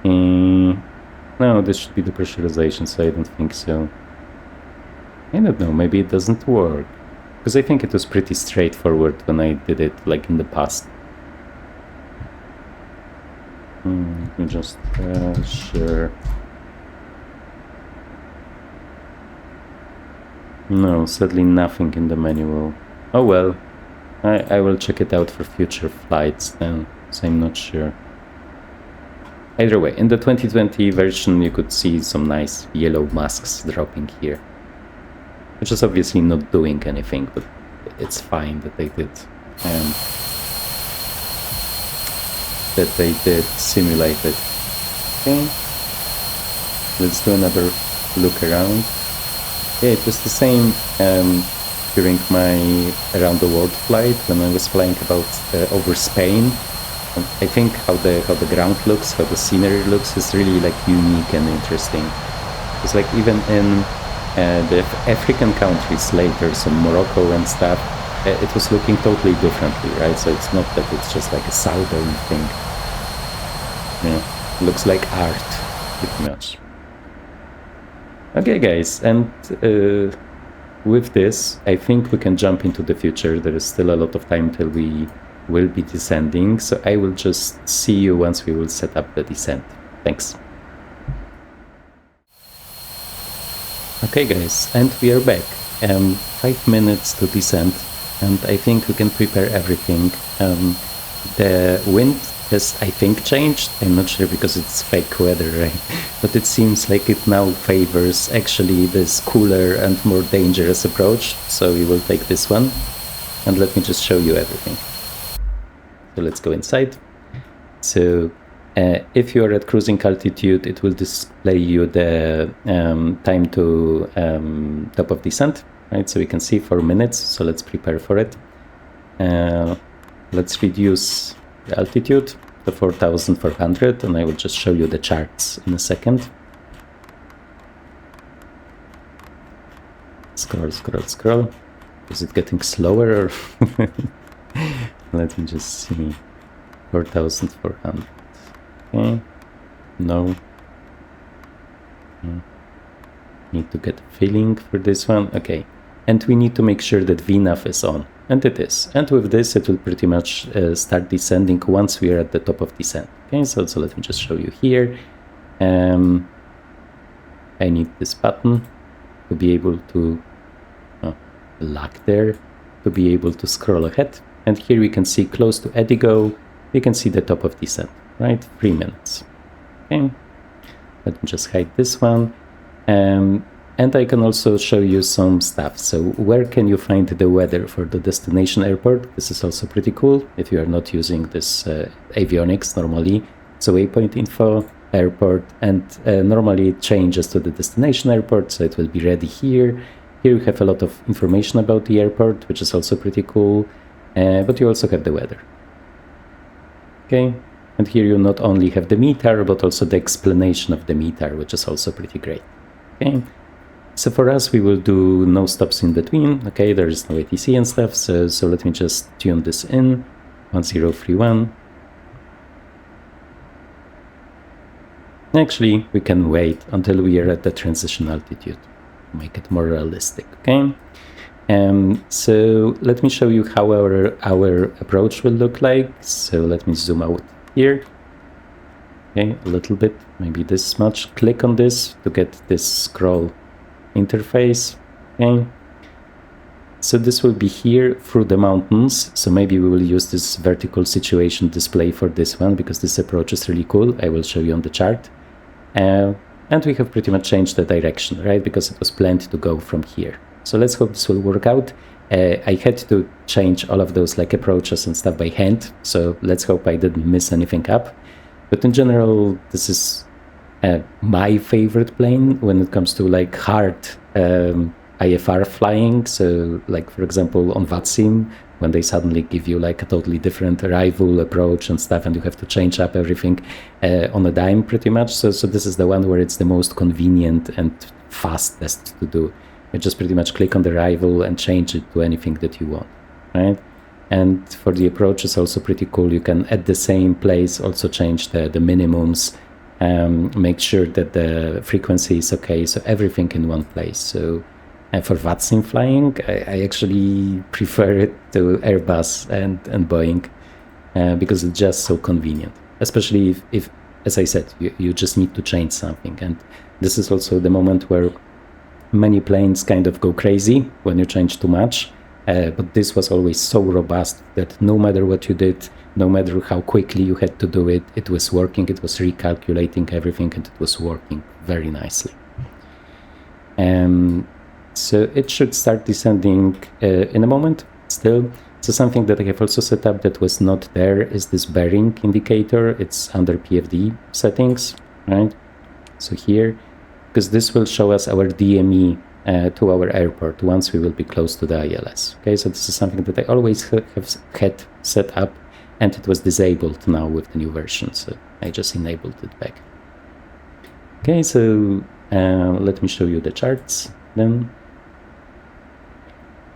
No, this should be the pressurization, so I don't think so. I don't know, maybe it doesn't work. Because I think it was pretty straightforward when I did it, like in the past. Let me just share. No, sadly nothing in the manual. Oh well, I will check it out for future flights then, so I'm not sure. Either way, in the 2020 version you could see some nice yellow masks dropping here. Which is obviously not doing anything, but it's fine that they did. Simulate it. Okay. Let's do another look around. Yeah, it was the same during my around the world flight when I was flying about over Spain. And I think how the ground looks, how the scenery looks is really like unique and interesting. It's like even in the African countries later, so Morocco and stuff, it was looking totally differently, right? So it's not that it's just like a southern thing. Yeah, it looks like art, pretty much. Okay, guys, and with this, I think we can jump into the future. There is still a lot of time till we will be descending, so I will just see you once we will set up the descent. Thanks. Okay guys, and we are back. 5 minutes to descend, and I think we can prepare everything. The wind has, I think, changed. I'm not sure because it's fake weather, right? But it seems like it now favors actually this cooler and more dangerous approach, so we will take this one. And let me just show you everything. So let's go inside. So if you are at cruising altitude, it will display you the time to top of descent, right? So we can see 4 minutes, so let's prepare for it. Let's reduce the altitude to 4,400, and I will just show you the charts in a second. Scroll, scroll, scroll. Is it getting slower or let me just see. 4,400. Okay. No. Need to get a feeling for this one. Okay. And we need to make sure that VNAV is on. And it is. And with this, it will pretty much start descending once we are at the top of descent. Okay, so let me just show you here. I need this button to be able to lock there, to be able to scroll ahead. And here we can see close to Edigo, we can see the top of descent, right? 3 minutes. Okay, let me just hide this one. And I can also show you some stuff. So where can you find the weather for the destination airport? This is also pretty cool if you are not using this avionics normally. So waypoint info, airport, and normally it changes to the destination airport, so it will be ready here. Here you have a lot of information about the airport, which is also pretty cool, but you also have the weather. Okay, and here you not only have the METAR, but also the explanation of the METAR, which is also pretty great. Okay. So for us, we will do no stops in between. Okay, there is no ATC and stuff, so let me just tune this in. 1031. Actually, we can wait until we are at the transition altitude. Make it more realistic, okay? So let me show you how our approach will look like. So let me zoom out here. Okay, a little bit, maybe this much. Click on this to get this scroll interface. Okay, so this will be here through the mountains, so maybe we will use this vertical situation display for this one because this approach is really cool. I will show you on the chart. And we have pretty much changed the direction, right, because it was planned to go from here. So let's hope this will work out. I had to change all of those like approaches and stuff by hand, so let's hope I didn't miss anything up. But in general, this is my favorite plane when it comes to like hard IFR flying. So like, for example, on VATSIM, when they suddenly give you like a totally different arrival approach and stuff, and you have to change up everything on a dime pretty much. So this is the one where it's the most convenient and fastest to do. You just pretty much click on the arrival and change it to anything that you want, right? And for the approach, it's also pretty cool. You can, at the same place, also change the minimums, make sure that the frequency is okay, so everything in one place. So for VATSIM flying, I actually prefer it to Airbus and Boeing because it's just so convenient, especially if as I said, you just need to change something. And this is also the moment where many planes kind of go crazy when you change too much. But this was always so robust that no matter what you did, no matter how quickly you had to do it, it was working, it was recalculating everything, and it was working very nicely. So it should start descending in a moment still. So something that I have also set up that was not there is this bearing indicator. It's under PFD settings, right? So here, because this will show us our DME to our airport once we will be close to the ILS. Okay, so this is something that I always have had set up, and it was disabled now with the new version, so I just enabled it back. Okay, so let me show you the charts then.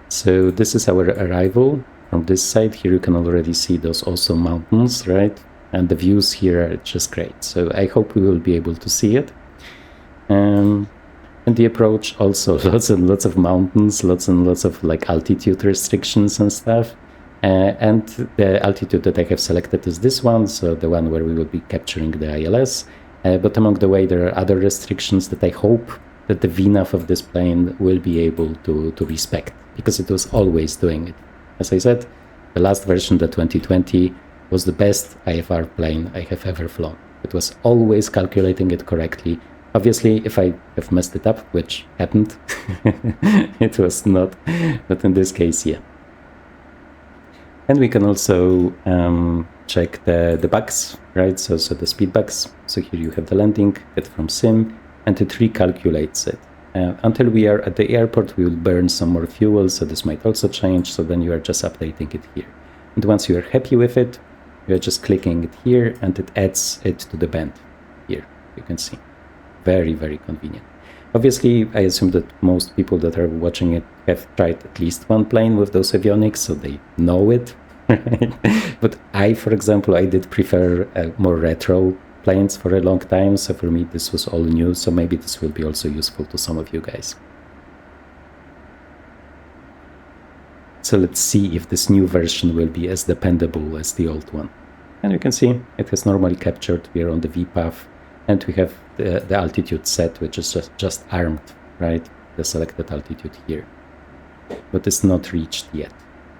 So this is our arrival from this side. Here you can already see those awesome mountains, right? And the views here are just great. So I hope we will be able to see it. And the approach also, lots and lots of mountains, lots and lots of like altitude restrictions and stuff. And the altitude that I have selected is this one, so the one where we will be capturing the ILS. But along the way, there are other restrictions that I hope that the VNAV of this plane will be able to respect, because it was always doing it. As I said, the last version, the 2020, was the best IFR plane I have ever flown. It was always calculating it correctly. Obviously, if I have messed it up, which happened, it was not, but in this case, yeah. And we can also check the bugs, right? So the speed bugs. So here you have the landing, get from sim, and it recalculates it. Until we are at the airport, we will burn some more fuel, so this might also change, so then you are just updating it here. And once you are happy with it, you are just clicking it here, and it adds it to the band here, you can see. Very, very convenient. Obviously, I assume that most people that are watching it have tried at least one plane with those avionics, so they know it. But I, for example, I did prefer more retro planes for a long time, so for me this was all new, so maybe this will be also useful to some of you guys. So let's see if this new version will be as dependable as the old one. And you can see it has normally captured. We are on the V path, and we have the altitude set, which is just armed, right? The selected altitude here, but it's not reached yet.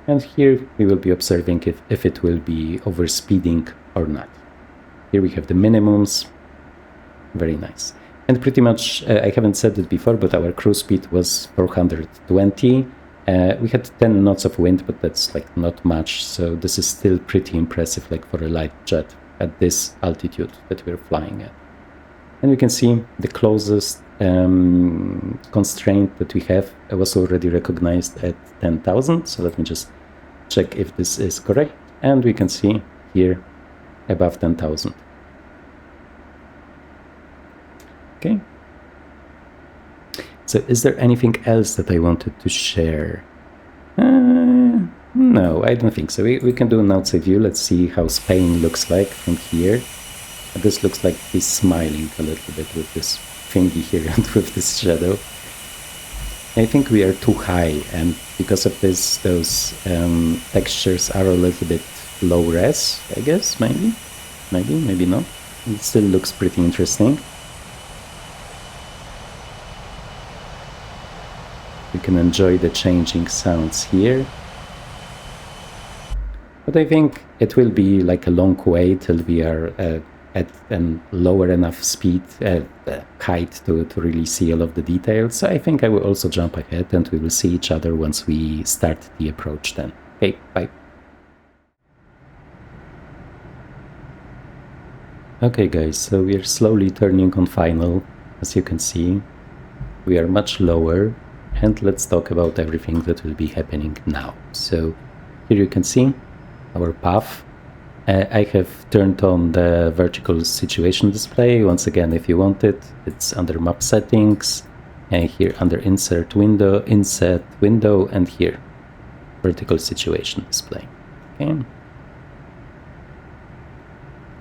And here we will be observing if it will be overspeeding or not. Here we have the minimums. Very nice. And pretty much, I haven't said it before, but our cruise speed was 420. We had 10 knots of wind, but that's like not much. So this is still pretty impressive, like for a light jet at this altitude that we're flying at. And we can see the closest constraint that we have was already recognized at 10,000. So let me just check if this is correct. And we can see here above 10,000. Okay. So is there anything else that I wanted to share? No, I don't think so. We can do an outside view. Let's see how Spain looks like from here. This looks like he's smiling a little bit with this thingy here and with this shadow. I think we are too high, and because of this, those textures are a little bit low res, I guess, maybe not. It still looks pretty interesting. You can enjoy the changing sounds here. But I think it will be like a long way till we are at a lower enough speed, height to really see all of the details. So I think I will also jump ahead, and we will see each other once we start the approach then. Okay, bye. Okay guys, so we are slowly turning on final. As you can see, we are much lower, and let's talk about everything that will be happening now. So here you can see our path. I have turned on the vertical situation display. Once again, if you want it, it's under map settings, and here under insert window, and here vertical situation display. Okay.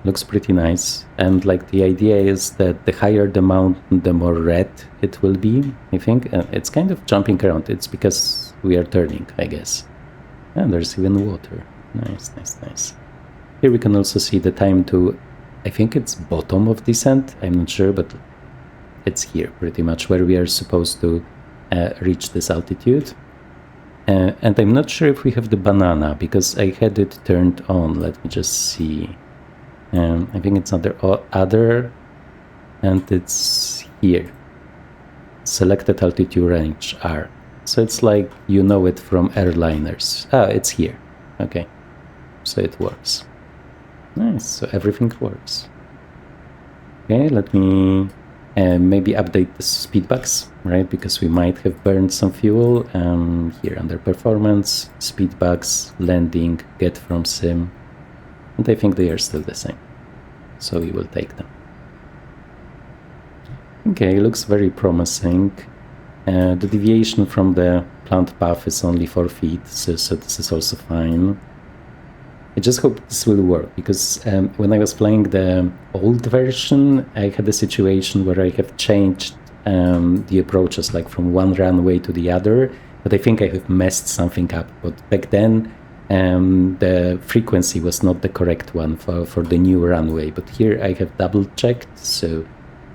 Looks pretty nice, and like the idea is that the higher the mountain, the more red it will be, I think. It's kind of jumping around. It's because we are turning, I guess. And there's even water. Nice, nice, nice. Here we can also see the time to, I think it's bottom of descent, I'm not sure, but it's here pretty much where we are supposed to reach this altitude. And I'm not sure if we have the banana, because I had it turned on. Let me just see. I think it's under other, and it's here. Selected altitude range R. So it's like you know it from airliners. Ah, it's here. Okay. So it works. Nice, so everything works. Okay, let me maybe update the speedbugs, right? Because we might have burned some fuel. Here under performance, speedbugs, landing, get from sim. And I think they are still the same. So we will take them. Okay, looks very promising. The deviation from the planned path is only 4 feet, so this is also fine. I just hope this will work, because when I was playing the old version, I had a situation where I have changed the approaches, like from one runway to the other, but I think I have messed something up. But back then, the frequency was not the correct one for the new runway, but here I have double checked, so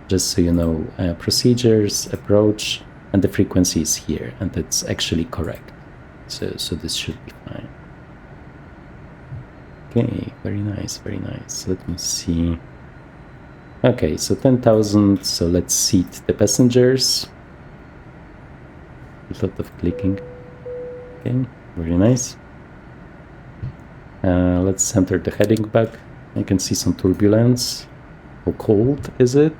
just so you know, procedures, approach, and the frequency is here, and it's actually correct. So this should be fine. Okay, very nice, very nice. Let me see. Okay, so 10,000, so let's seat the passengers. A lot of clicking. Okay, very nice. Let's enter the heading back. I can see some turbulence. How cold is it?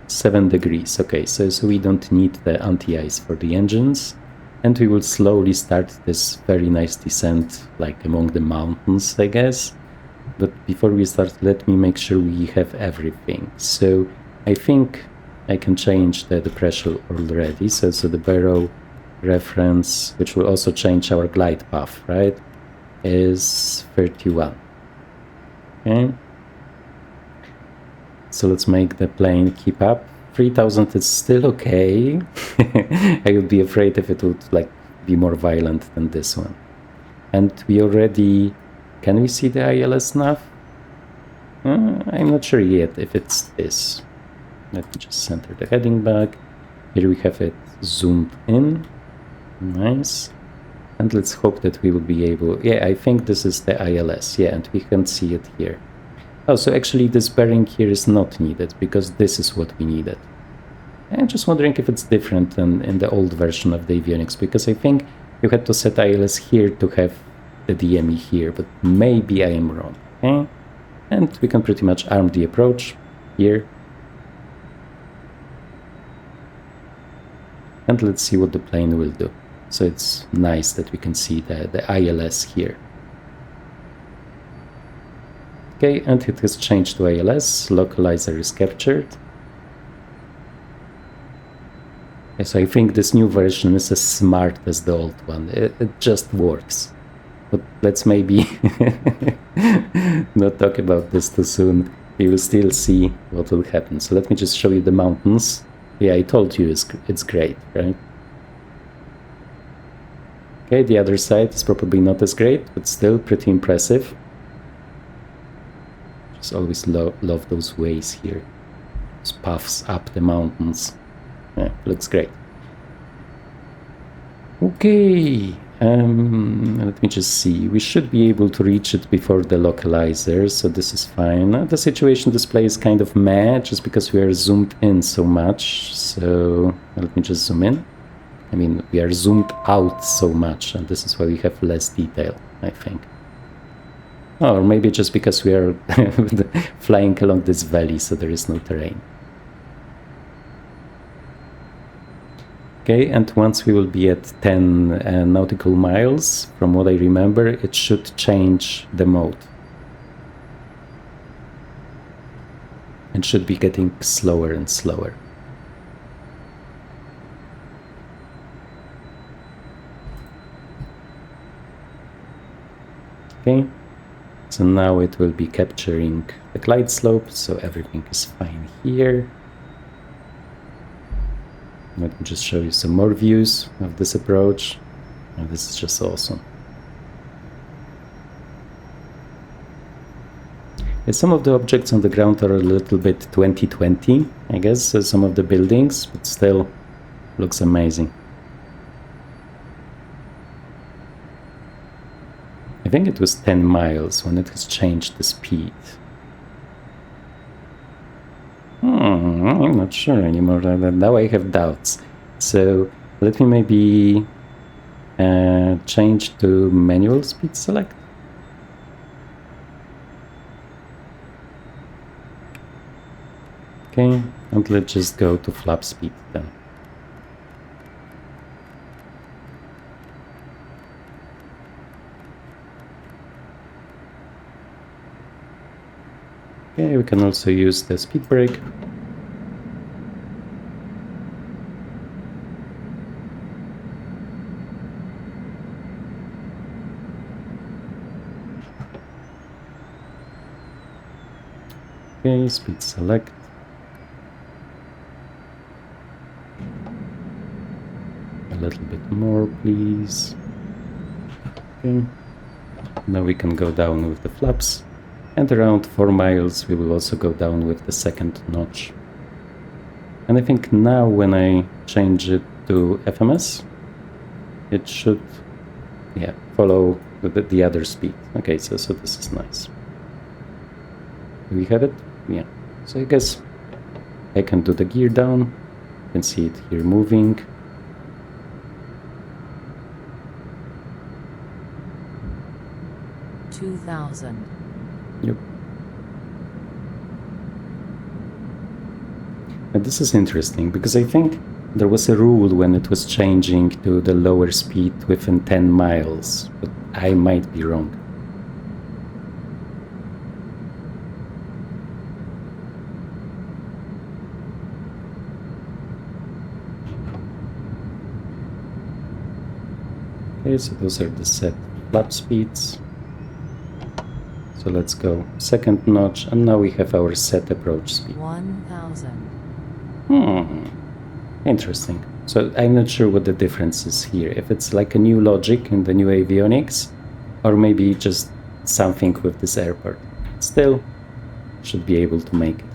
7 degrees. Okay, so we don't need the anti-ice for the engines. And we will slowly start this very nice descent, like among the mountains, I guess. But before we start, let me make sure we have everything. So I think I can change the pressure already. So the barrow reference, which will also change our glide path, right, is 31. Okay. So let's make the plane keep up. 3000 is still okay. I would be afraid if it would like be more violent than this one. And we already, can we see the ILS nav? I'm not sure yet if it's this. Let me just center the heading back. Here we have it zoomed in. Nice. And let's hope that we will be able, yeah, I think this is the ILS, yeah, and we can see it here. Oh, so actually this bearing here is not needed, because this is what we needed. I'm just wondering if it's different than in the old version of the avionics, because I think you had to set ILS here to have the DME here, but maybe I am wrong. Okay? And we can pretty much arm the approach here. And let's see what the plane will do. So it's nice that we can see the ILS here. Okay, and it has changed to ILS, localizer is captured. So I think this new version is as smart as the old one, it just works. But let's maybe not talk about this too soon, we will still see what will happen. So let me just show you the mountains. Yeah, I told you it's great, right? Okay, the other side is probably not as great, but still pretty impressive. Always love those ways here, those paths up the mountains. Yeah, looks great. Okay, let me just see. We should be able to reach it before the localizer, so this is fine. The situation display is kind of meh, just because we are zoomed in so much. So let me just zoom in. I mean, we are zoomed out so much, and this is why we have less detail, I think. Or maybe just because we are flying along this valley, so there is no terrain. Okay, and once we will be at 10 nautical miles, from what I remember, it should change the mode. And should be getting slower and slower. Okay, so now it will be capturing the glide slope, so everything is fine here. Let me just show you some more views of this approach. Oh, this is just awesome. And some of the objects on the ground are a little bit 2020, I guess, so some of the buildings, but still looks amazing. I think it was 10 miles when it has changed the speed. I'm not sure anymore. Now I have doubts. So let me maybe change to manual speed select. Okay, and let's just go to flap speed then. Okay, we can also use the speed brake. Okay, speed select. A little bit more, please. Okay. Now we can go down with the flaps. And around 4 miles we will also go down with the second notch. And I think now when I change it to FMS, it should, yeah, follow the other speed. Okay, so this is nice. Do we have it? Yeah. So I guess I can do the gear down. You can see it here moving. Yep. And this is interesting because I think there was a rule when it was changing to the lower speed within 10 miles, but I might be wrong. Okay, so those are the set flap speeds. So let's go second notch, and now we have our set approach speed. 1000. Interesting. So I'm not sure what the difference is here. If it's like a new logic in the new avionics, or maybe just something with this airport. Still, should be able to make it.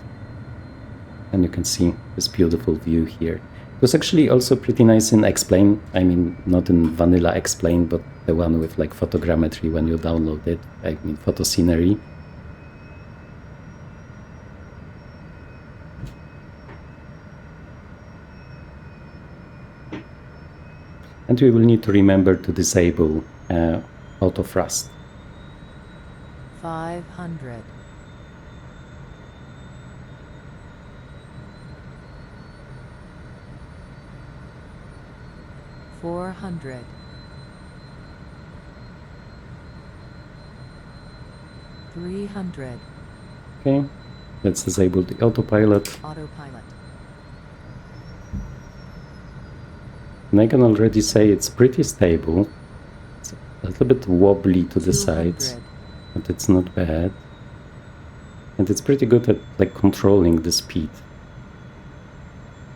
And you can see this beautiful view here. It was actually also pretty nice in Explain. I mean, not in vanilla Explain, but the one with like photogrammetry when you download it. I mean, photo scenery. And we will need to remember to disable auto thrust. 500. 400. 300. Okay, let's disable the autopilot. Autopilot. And I can already say it's pretty stable. It's a little bit wobbly to the sides, but it's not bad. And it's pretty good at like controlling the speed.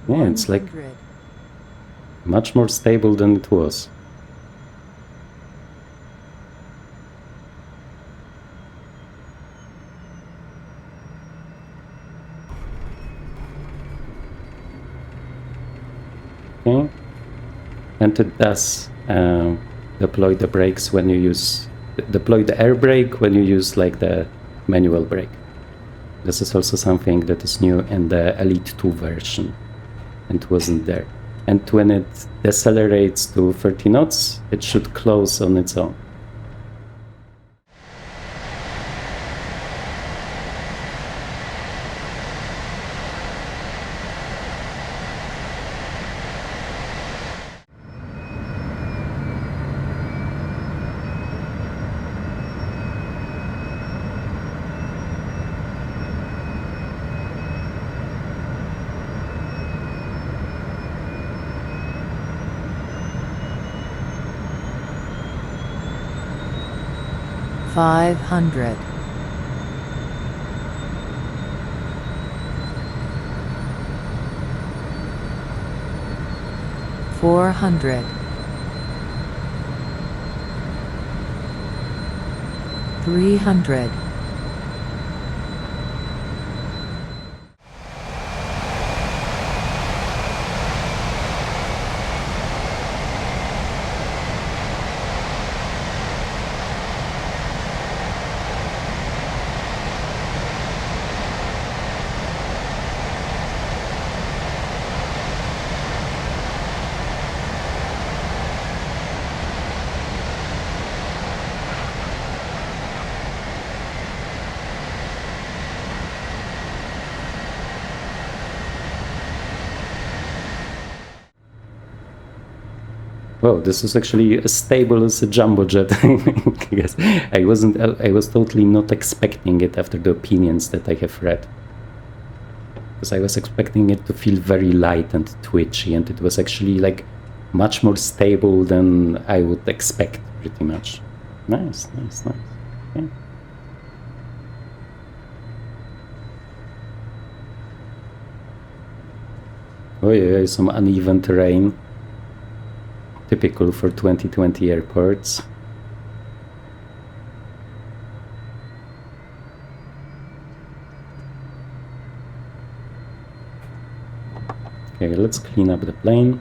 Yeah, it's like much more stable than it was. Okay, and it does deploy the brakes when you use deploy the air brake when you use like the manual brake. This is also something that is new in the Elite 2 version and wasn't there. And when it decelerates to 30 knots, it should close on its own. 500. 400. 300. Wow, this is actually as stable as a jumbo jet. Yes, I was totally not expecting it after the opinions that I have read. Because I was expecting it to feel very light and twitchy, and it was actually like much more stable than I would expect, pretty much. Nice, nice, nice. Okay. Oh yeah, some uneven terrain. Typical for 2020 airports. Okay, let's clean up the plane.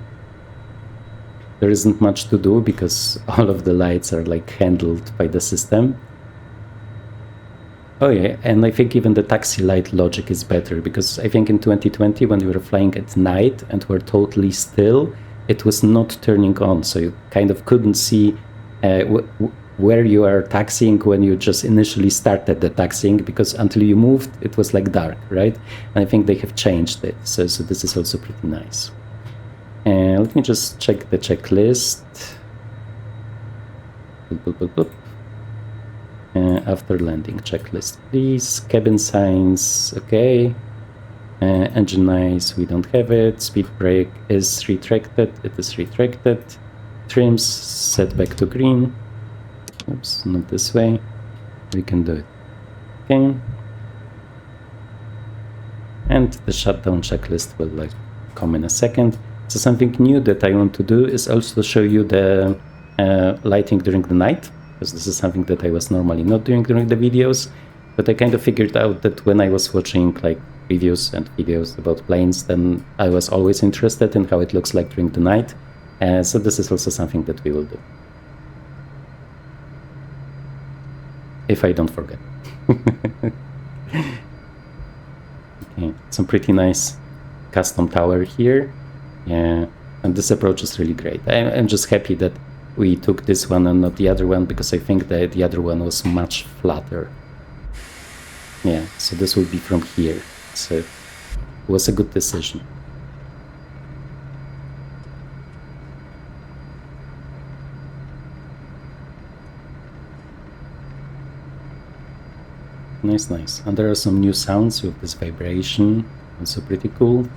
There isn't much to do because all of the lights are like handled by the system. Oh yeah, and I think even the taxi light logic is better because I think in 2020 when we were flying at night and were totally still, it was not turning on, so you kind of couldn't see where you are taxiing when you just initially started the taxiing, because until you moved, it was like dark, right? And I think they have changed it, so this is also pretty nice. Let me just check the checklist. Boop, boop, boop, boop. After landing checklist, please. Cabin signs, okay. Engine noise, we don't have it. Speed brake is retracted. It is retracted. Trims set back to green. Oops, not this way. We can do it. Okay. And the shutdown checklist will like come in a second. So something new that I want to do is also show you the lighting during the night, because this is something that I was normally not doing during the videos. But I kind of figured out that when I was watching like reviews and videos about planes, then I was always interested in how it looks like during the night. So this is also something that we will do. If I don't forget. Okay, some pretty nice custom tower here. Yeah, and this approach is really great. I'm just happy that we took this one and not the other one, because I think that the other one was much flatter. Yeah, so this will be from here. So it was a good decision. Nice, nice. And there are some new sounds with this vibration, also pretty cool.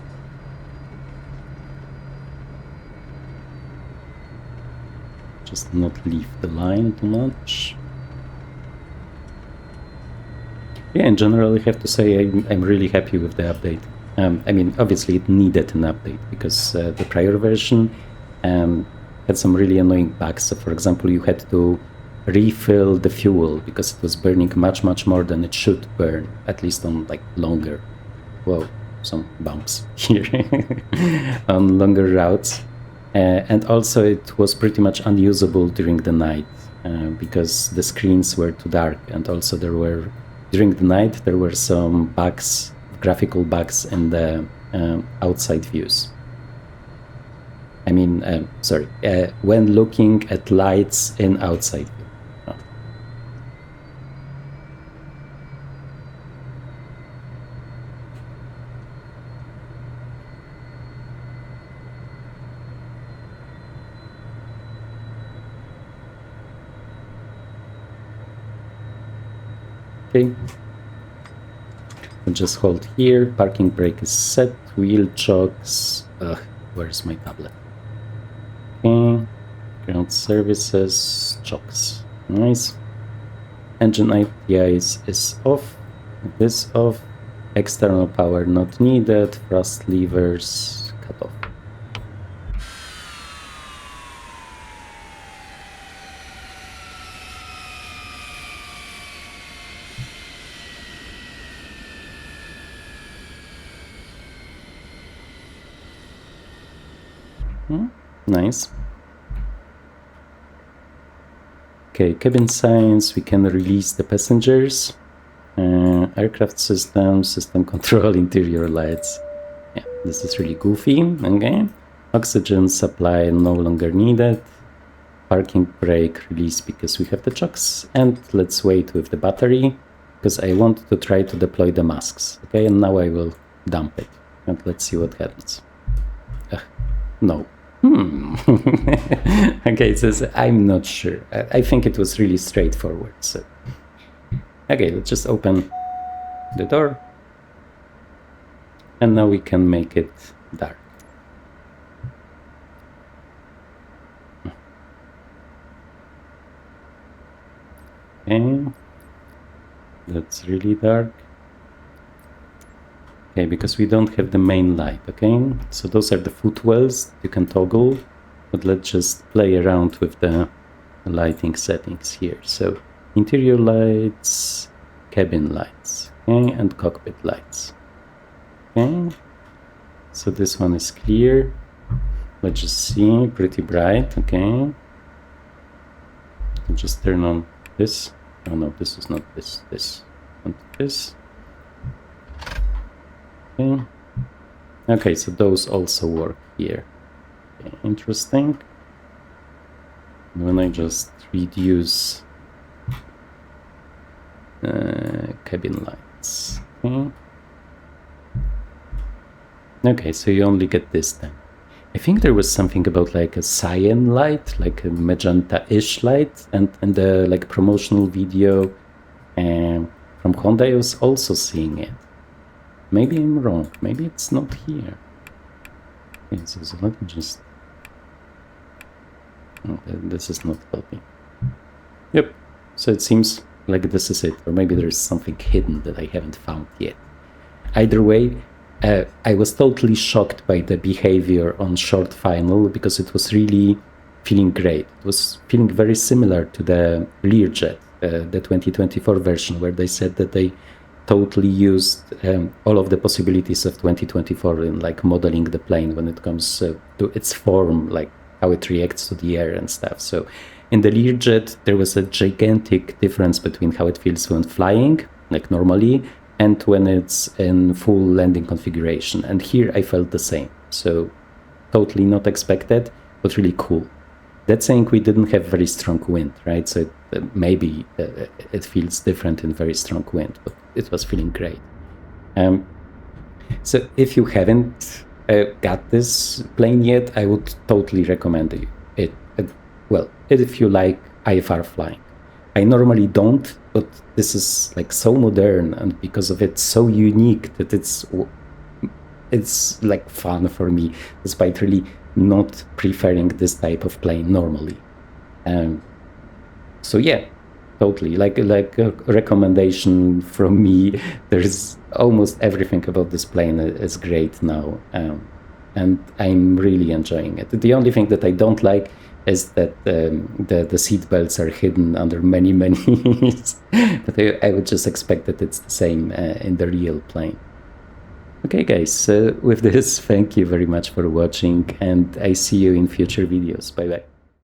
Just not leave the line too much. Yeah, in general, I have to say I'm really happy with the update. I mean, obviously it needed an update because the prior version had some really annoying bugs. So, for example, you had to refill the fuel because it was burning much, much more than it should burn, at least on like longer. Whoa, some bumps here on longer routes. And also it was pretty much unusable during the night because the screens were too dark, and also during the night there were some bugs, graphical bugs in the outside views. I mean, sorry, when looking at lights in outside view. Oh. Okay, we'll just hold here. Parking brake is set. Wheel chocks. Where's my tablet? Okay, ground services, chocks. Nice. Engine IPIs is off, this off, external power not needed, thrust levers cut off. Nice. Okay, cabin signs, we can release the passengers. Aircraft system, system control, interior lights. Yeah, this is really goofy. Okay. Oxygen supply no longer needed. Parking brake release because we have the chocks. And let's wait with the battery because I want to try to deploy the masks. Okay, and now I will dump it. And let's see what happens. No. Okay, it says I'm not sure. I think it was really straightforward. So, okay, let's just open the door, and now we can make it dark. Okay, that's really dark. Okay, because we don't have the main light, okay? So those are the footwells you can toggle, but let's just play around with the lighting settings here. So interior lights, cabin lights, okay, and cockpit lights. Okay, so this one is clear. Let's just see, pretty bright, okay. I'll just turn on this. Oh no, this is not this, this, and this. Okay. Okay, so those also work here. Okay, interesting. When I just reduce cabin lights. Okay. Okay, so you only get this then. I think there was something about like a cyan light, like a magenta-ish light, and the like promotional video from Honda I was also seeing it. Maybe I'm wrong. Maybe it's not here. Okay, so let me just... Oh, this is not helping. Yep. So it seems like this is it. Or maybe there's something hidden that I haven't found yet. Either way, I was totally shocked by the behavior on short final because it was really feeling great. It was feeling very similar to the Learjet, the 2024 version, where they said that they totally used all of the possibilities of 2024 in like modeling the plane when it comes to its form, like how it reacts to the air and stuff. So in the Learjet, there was a gigantic difference between how it feels when flying, like normally, and when it's in full landing configuration. And here I felt the same. So totally not expected, but really cool. That saying, we didn't have very strong wind, right? So maybe it feels different in very strong wind, but it was feeling great. So if you haven't got this plane yet, I would totally recommend it. Well, if you like IFR flying. I normally don't, but this is like so modern, and because of it, so unique that it's like fun for me, despite really not preferring this type of plane normally. So yeah, totally like a recommendation from me. There's almost everything about this plane is great now, and I'm really enjoying it. The only thing that I don't like is that the seat belts are hidden under many but I would just expect that it's the same in the real plane. Okay guys, with this, thank you very much for watching, and I see you in future videos. Bye bye.